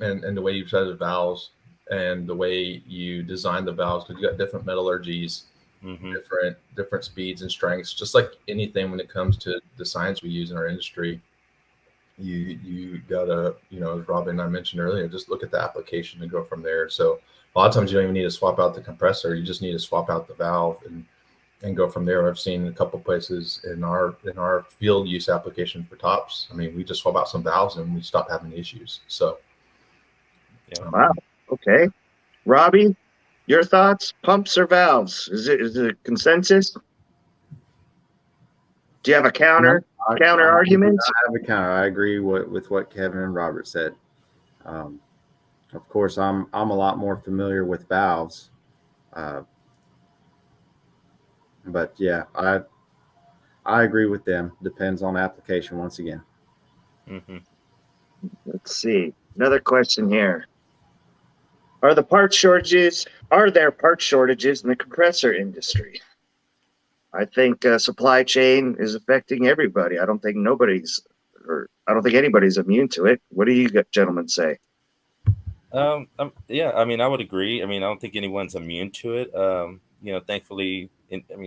and the way you set the valves and the way you design the valves, because you got different metallurgies, different speeds and strengths. Just like anything when it comes to the science we use in our industry, you gotta, as Robin and I mentioned earlier, just look at the application and go from there. So a lot of times you don't even need to swap out the compressor. You just need to swap out the valve and go from there. I've seen a couple places in our field use application for tops. I mean, we just swap out some valves and we stop having issues. So, wow. Okay, Robbie, your thoughts? Pumps or valves? Is it a consensus? Do you have a counter argument? I have a counter. I agree with what Kevin and Robert said. Of course, I'm a lot more familiar with valves. But yeah, I agree with them. Depends on application once again. Let's see. Another question here. Are there part shortages in the compressor industry? I think supply chain is affecting everybody. I don't think anybody's immune to it. What do you gentlemen say? Yeah, I mean, I would agree. I mean, I don't think anyone's immune to it. Thankfully,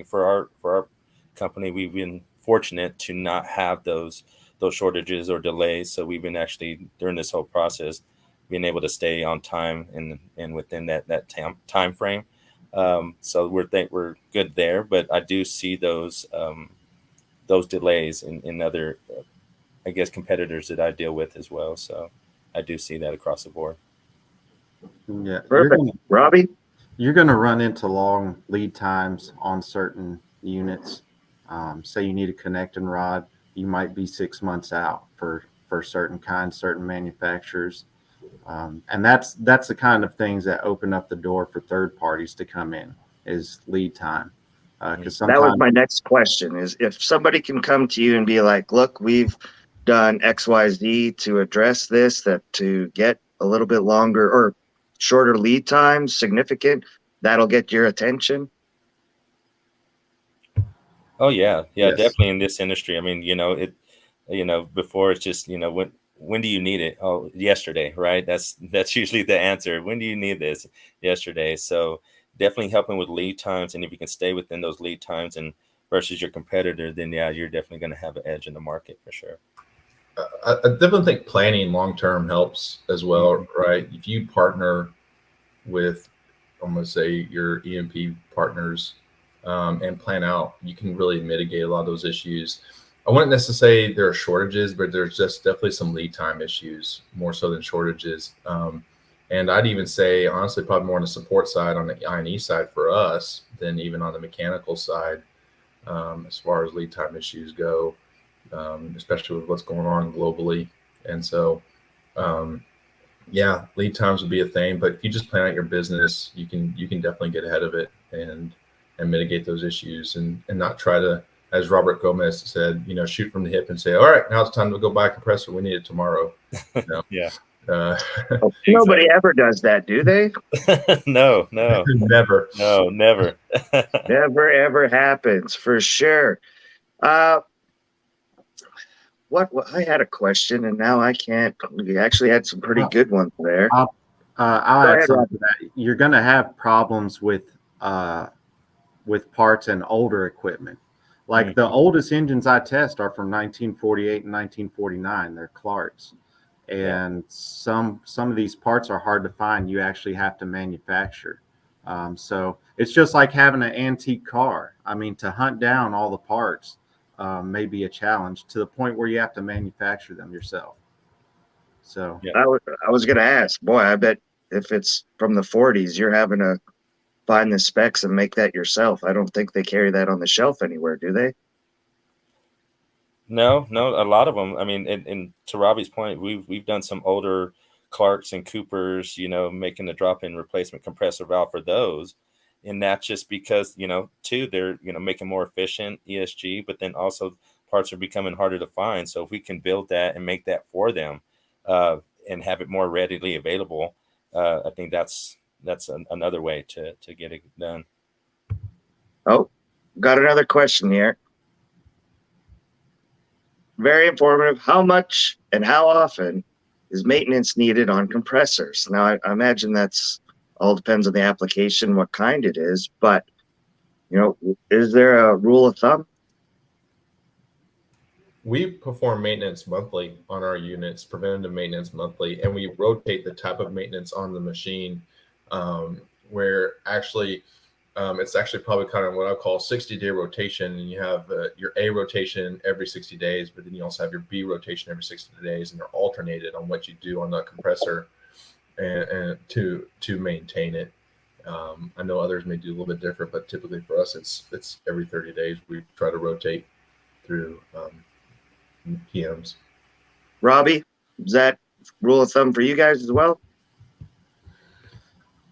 for our company, we've been fortunate to not have those shortages or delays. So we've been actually, during this whole process, being able to stay on time and within that time frame. So we're good there, but I do see those delays in other, I guess, competitors that I deal with as well. So I do see that across the board. Yeah, perfect. Robbie, you're going to run into long lead times on certain units. Say you need a connecting rod, you might be 6 months out for certain kinds, certain manufacturers. And that's the kind of things that open up the door for third parties to come in, is lead time. Because that was my next question, is if somebody can come to you and be like, look, we've done XYZ to address this, that to get a little bit longer or shorter lead times, significant, that'll get your attention. Oh yeah, Yes. Definitely in this industry. I mean, before it's just, when do you need it? Oh, yesterday, right? That's usually the answer. When do you need this? Yesterday. So definitely helping with lead times, and if you can stay within those lead times and versus your competitor, then yeah, you're definitely going to have an edge in the market for sure. I definitely think planning long term helps as well, right? If you partner with I'm going to say your EMP partners, and plan out, you can really mitigate a lot of those issues. I wouldn't necessarily say there are shortages, but there's just definitely some lead time issues more so than shortages. And I'd even say, honestly, probably more on the support side, on the I&E side for us than even on the mechanical side, as far as lead time issues go, especially with what's going on globally. And so, yeah, lead times would be a thing, but if you just plan out your business, you can definitely get ahead of it and mitigate those issues, and not try to, as Robert Gomez said, shoot from the hip and say, all right, now it's time to go buy a compressor. We need it tomorrow. Yeah. Nobody ever does that, do they? No. Never. No, never. Never ever happens, for sure. What I had a question and now I can't. We actually had some pretty good ones there. I'll add something to that. You're going to have problems with parts and older equipment. Like the oldest engines I test are from 1948 and 1949. They're Clarks. And some of these parts are hard to find. You actually have to manufacture. So it's just like having an antique car. I mean, to hunt down all the parts may be a challenge, to the point where you have to manufacture them yourself. So I was going to ask, boy, I bet if it's from the 40s, you're having to find the specs and make that yourself. I don't think they carry that on the shelf anywhere, do they? No, a lot of them. I mean, and to Robbie's point, we've done some older Clarks and Coopers, making the drop-in replacement compressor valve for those. And that's just because, too, they're, making more efficient ESG, but then also parts are becoming harder to find. So if we can build that and make that for them, and have it more readily available, I think that's another way to get it done. Oh, got another question here. Very informative. How much and how often is maintenance needed on compressors? Now, I imagine that's all depends on the application, what kind it is, but is there a rule of thumb? We perform maintenance monthly on our units, preventative maintenance monthly, and we rotate the type of maintenance on the machine, where actually it's actually probably kind of what I call 60-day rotation. And you have your A rotation every 60 days, but then you also have your B rotation every 60 days, and they're alternated on what you do on the compressor and to maintain it. I know others may do a little bit different, but typically for us, it's every 30 days we try to rotate through PMs. Robbie, is that rule of thumb for you guys as well?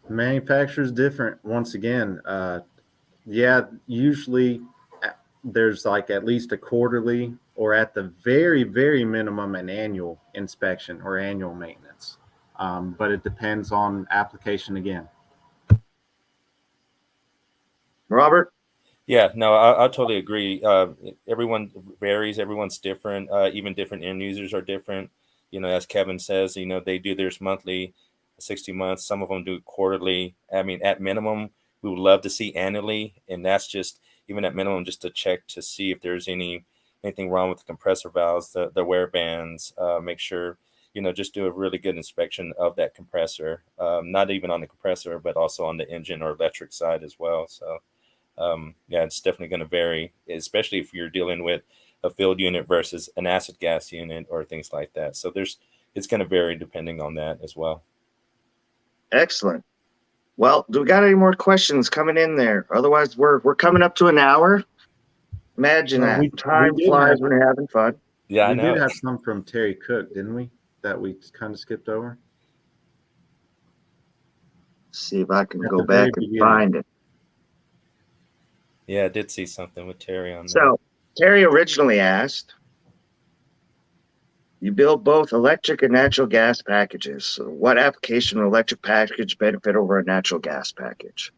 Manufacturer's different. Once again, usually there's like at least a quarterly, or at the very, very minimum, an annual inspection or annual maintenance. But it depends on application again. Robert? Yeah, no, I totally agree. Everyone varies. Everyone's different. Even different end users are different. As Kevin says, they do theirs monthly, 60 months. Some of them do quarterly. I mean, at minimum, we would love to see annually. And that's just, even at minimum, just to check to see if there's anything wrong with the compressor valves, the wear bands, make sure, just do a really good inspection of that compressor. Not even on the compressor, but also on the engine or electric side as well. So, it's definitely going to vary, especially if you're dealing with a field unit versus an acid gas unit or things like that. So it's going to vary depending on that as well. Excellent. Well, do we got any more questions coming in there? Otherwise, we're coming up to an hour. Imagine that. Time flies when you're having fun. Yeah, I know. We did have some from Terry Cook, didn't we? That we kind of skipped over. See if I can go back and find it. Yeah, I did see something with Terry on that. So Terry originally asked, you build both electric and natural gas packages. So what application will electric package benefit over a natural gas package?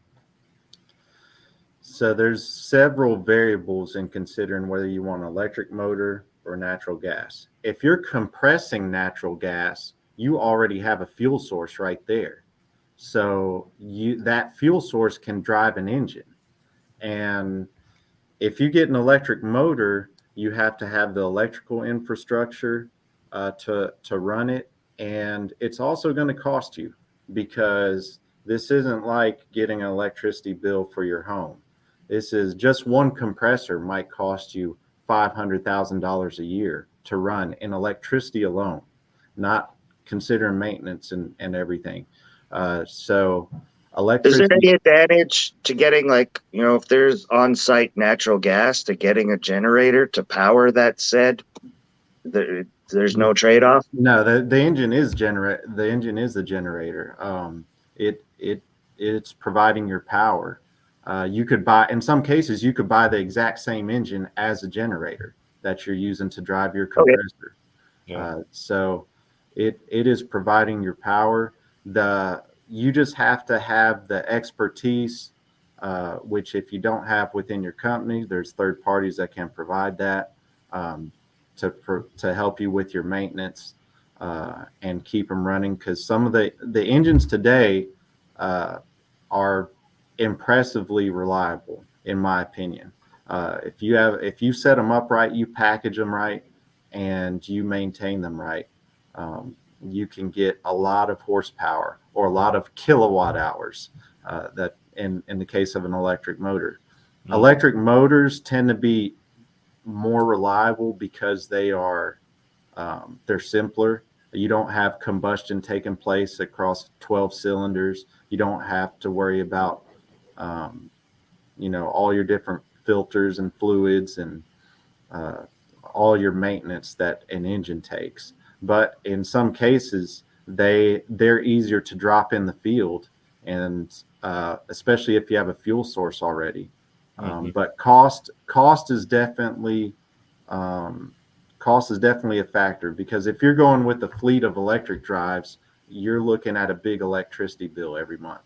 So there's several variables in considering whether you want an electric motor or natural gas. If you're compressing natural gas, you already have a fuel source right there. So that fuel source can drive an engine. And if you get an electric motor, you have to have the electrical infrastructure to run it. And it's also going to cost you, because This isn't like getting an electricity bill for your home. This is just one compressor might cost you $500,000 a year to run in electricity alone, not considering maintenance and everything. So Is there electricity, any advantage to getting, like, if there's on-site natural gas, to getting a generator to power that said? There's no trade-off? no, the engine is the engine is the generator. It's providing your power. You could buy, in some cases, you could buy the exact same engine as a generator that you're using to drive your Okay. compressor. So it is providing your power. You just have to have the expertise, which if you don't have within your company, there's third parties that can provide that, to help you with your maintenance, and keep them running. Because some of the engines today are impressively reliable, in my opinion. If you set them up right, you package them right, and you maintain them right, you can get a lot of horsepower or a lot of kilowatt hours, that in the case of an electric motor. Electric motors tend to be more reliable because they're simpler. You don't have combustion taking place across 12 cylinders. You don't have to worry about all your different filters and fluids and all your maintenance that an engine takes. But in some cases, they're easier to drop in the field, and especially if you have a fuel source already. But cost is definitely a factor, because if you're going with a fleet of electric drives, you're looking at a big electricity bill every month.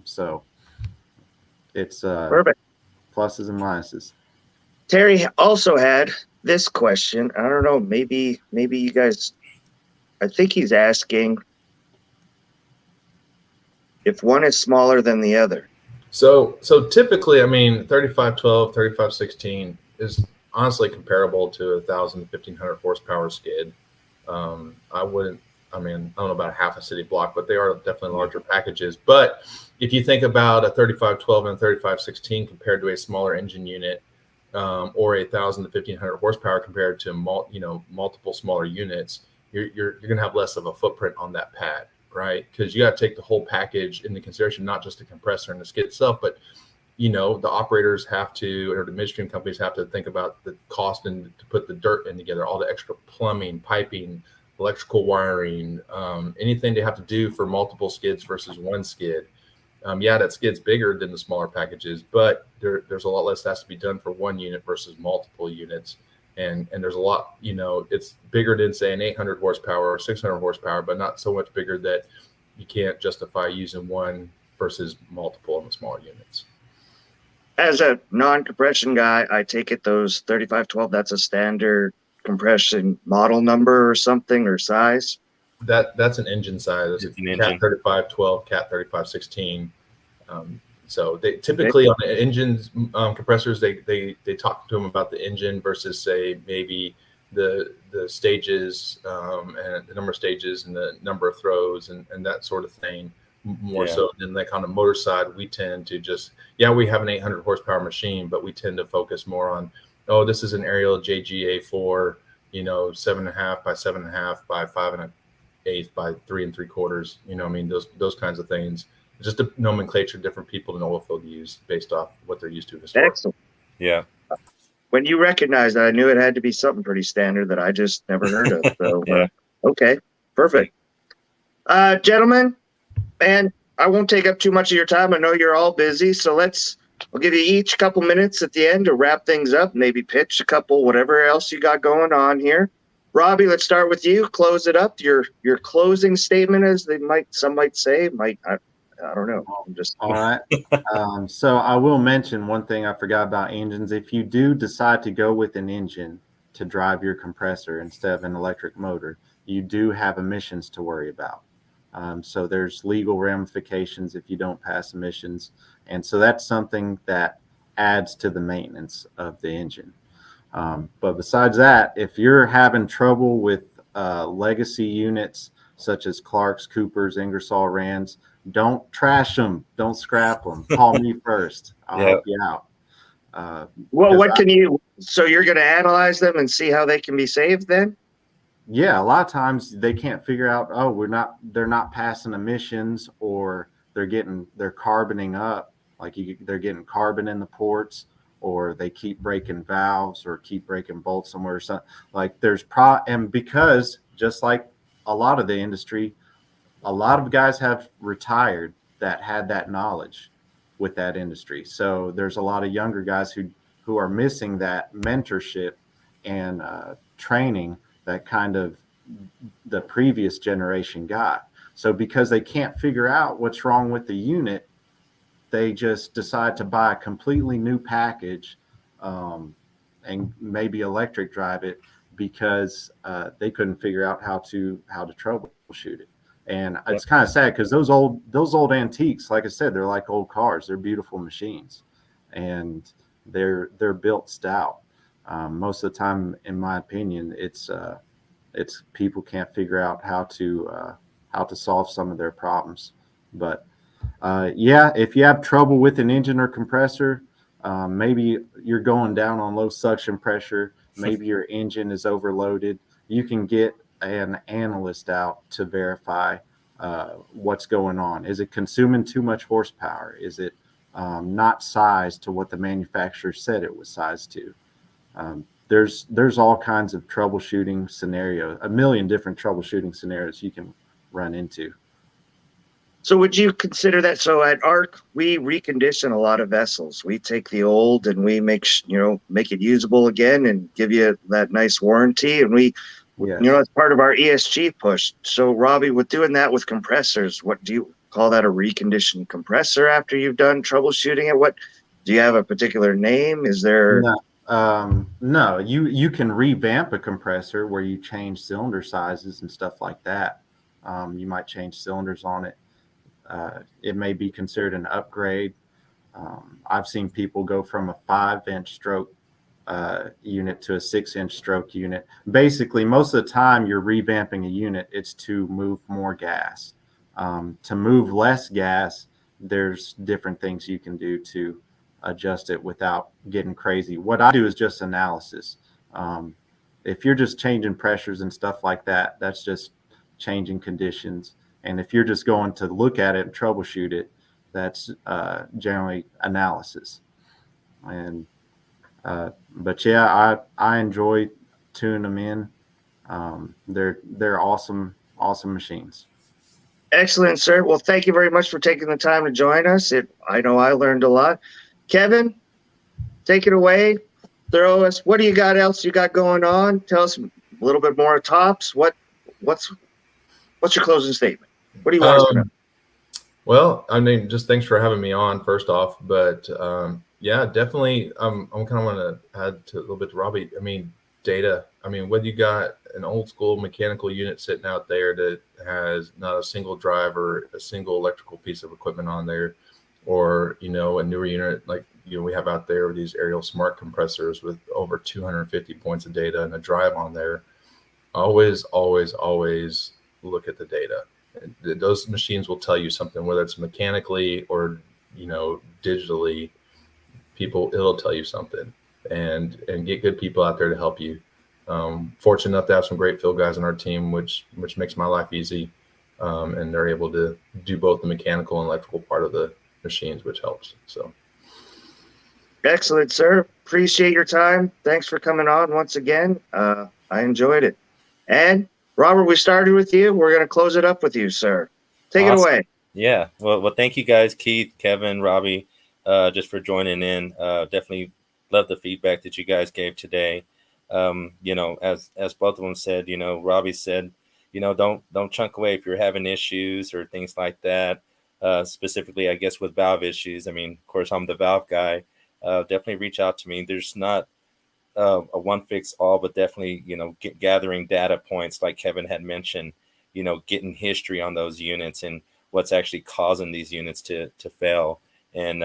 So it's Perfect. pluses and minuses. Terry also had this question. I don't know, maybe you guys, I think he's asking if one is smaller than the other. So typically, I mean, 3512, 3516 is honestly comparable to 1,000 to 1,500 horsepower skid. I don't know about half a city block, but they are definitely larger packages. But if you think about a 3512 and a 3516 compared to a smaller engine unit, or 1,000 to 1,500 horsepower compared to multiple smaller units, you're going to have less of a footprint on that pad, right? Because you got to take the whole package into consideration, not just the compressor and the skid itself, but the operators have to, or the midstream companies have to think about the cost and to put the dirt in together, all the extra plumbing, piping, electrical wiring, anything they have to do for multiple skids versus one skid. That skid's bigger than the smaller packages, but there's a lot less that has to be done for one unit versus multiple units. And there's a lot, it's bigger than, say, an 800 horsepower or 600 horsepower, but not so much bigger that you can't justify using one versus multiple in the smaller units. As a non-compression guy, I take it those 3512, that's a standard compression model number or something, or size? That's an engine size. It's a Cat 3512, Cat 3516. So they typically on the engines, compressors, they talk to them about the engine versus, say, maybe the stages, and the number of stages and the number of throws and that sort of thing. More so than, like, on the motor side, we tend to just, we have an 800 horsepower machine, but we tend to focus more on, this is an Ariel JGA4, 7.5 by 7.5 by 5.1/8 by 3 3/4. Those kinds of things. Just a nomenclature different people in oil field use based off what they're used to historically. Excellent. Yeah. When you recognized that, I knew it had to be something pretty standard that I just never heard of. So, okay, perfect. Gentlemen, man, I won't take up too much of your time. I know you're all busy, so I'll give you each a couple minutes at the end to wrap things up, maybe pitch a couple, whatever else you got going on here. Robbie, let's start with you. Close it up. Your closing statement, as some might say, I don't know. All right. So I will mention one thing I forgot about engines. If you do decide to go with an engine to drive your compressor instead of an electric motor, you do have emissions to worry about. So there's legal ramifications if you don't pass emissions. And so that's something that adds to the maintenance of the engine. But besides that, if you're having trouble with legacy units such as Clark's, Coopers, Ingersoll Rands, don't trash them, don't scrap them. Call me first. I'll help you out. Well, what can you? So you're going to analyze them and see how they can be saved then? Yeah, a lot of times they can't figure out, they're not passing emissions, or they're carboning up, like they're getting carbon in the ports, or they keep breaking valves or keep breaking bolts somewhere or something. Like and because just like a lot of the industry, a lot of guys have retired that had that knowledge with that industry. So there's a lot of younger guys who are missing that mentorship and training that kind of the previous generation got. So because they can't figure out what's wrong with the unit, they just decide to buy a completely new package, and maybe electric drive it because they couldn't figure out how to troubleshoot it. And it's kind of sad because those old antiques, like I said, they're like old cars. They're beautiful machines, and they're built stout. Most of the time, in my opinion, it's people can't figure out how to solve some of their problems. But yeah, if you have trouble with an engine or compressor, maybe you're going down on low suction pressure, maybe your engine is overloaded, you can get an analyst out to verify what's going on. Is it consuming too much horsepower? Is it not sized to what the manufacturer said it was sized to? There's all kinds of troubleshooting scenarios, a million different troubleshooting scenarios you can run into. So would you consider that? So at ARC, we recondition a lot of vessels. We take the old and we make it usable again and give you that nice warranty. And it's part of our ESG push. So Robbie, with doing that with compressors, what do you call that? A reconditioned compressor after you've done troubleshooting it? What do you have a particular name? Is there? No, you can revamp a compressor where you change cylinder sizes and stuff like that. You might change cylinders on it. It may be considered an upgrade. I've seen people go from a 5-inch stroke unit to a 6-inch stroke unit. Basically, most of the time you're revamping a unit, it's to move more gas. To move less gas, there's different things you can do to adjust it without getting crazy. What I do is just analysis. If you're just changing pressures and stuff like that, that's just changing conditions. And if you're just going to look at it and troubleshoot it, that's generally analysis. And but yeah, I enjoy tuning them in. They're awesome machines. Excellent, sir. Well, thank you very much for taking the time to join us. I know I learned a lot. Kevin, take it away. What do you got else you got going on? Tell us a little bit more tops. What's your closing statement? What do you want us to know? Well, I mean, just thanks for having me on first off, but yeah, definitely. I'm kind of want to add a little bit to Robbie. I mean, data. I mean, whether you got an old school mechanical unit sitting out there that has not a single driver, a single electrical piece of equipment on there, or a newer unit like we have out there, these aerial smart compressors with over 250 points of data and a drive on there. Always look at the data. Those machines will tell you something, whether it's mechanically or digitally. It'll tell you something, and get good people out there to help you. Fortunate enough to have some great field guys on our team, which makes my life easy, and they're able to do both the mechanical and electrical part of the machines, which helps. So excellent, sir. Appreciate your time. Thanks for coming on once again. I enjoyed it. And Robert, we started with you. We're going to close it up with you, sir. Take it away. Yeah. Well, thank you guys, Keith, Kevin, Robbie, just for joining in. Definitely love the feedback that you guys gave today. As both of them said, Robbie said, don't chunk away if you're having issues or things like that. Specifically, I guess with valve issues. I mean, of course, I'm the valve guy. Definitely reach out to me. There's not a one fix all, but definitely, gathering data points like Kevin had mentioned, getting history on those units and what's actually causing these units to fail. And,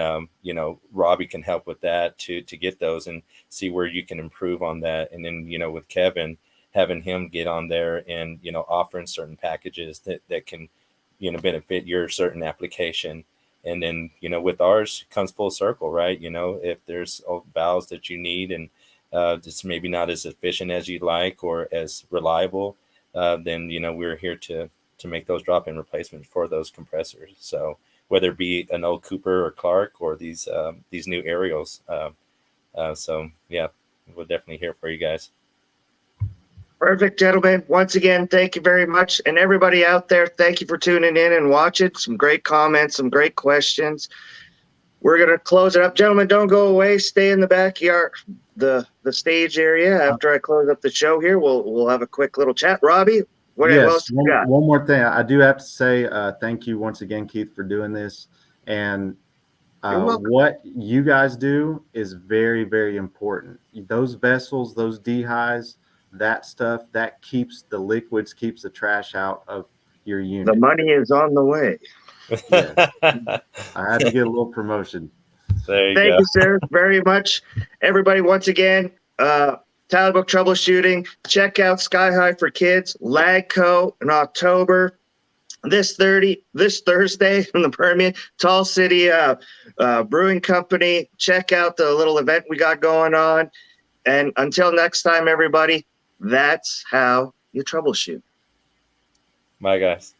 Robbie can help with that to get those and see where you can improve on that. And then, with Kevin, having him get on there and, offering certain packages that can, benefit your certain application. And then, with ours comes full circle, right? If there's valves that you need and it's maybe not as efficient as you'd like or as reliable, then, we're here to make those drop-in replacements for those compressors. So whether it be an old Cooper or Clark or these new Ariels. So yeah, we're definitely here for you guys. Perfect, gentlemen. Once again, thank you very much. And everybody out there, thank you for tuning in and watching. Some great comments, some great questions. We're going to close it up. Gentlemen, don't go away. Stay in the backyard, the stage area. After I close up the show here, we'll have a quick little chat. Robbie, what else you got? One more thing. I do have to say thank you once again, Keith, for doing this. And what you guys do is very, very important. Those vessels, those dehighs, that stuff, that keeps the liquids, keeps the trash out of your unit. The money is on the way. Yes. I had to get a little promotion. Thank you, sir, very much. Everybody, once again, Tally Book Troubleshooting. Check out Sky High for Kids, LAGCO in October. This Thursday in the Permian, Tall City Brewing Company. Check out the little event we got going on. And until next time, everybody, that's how you troubleshoot. Bye, guys.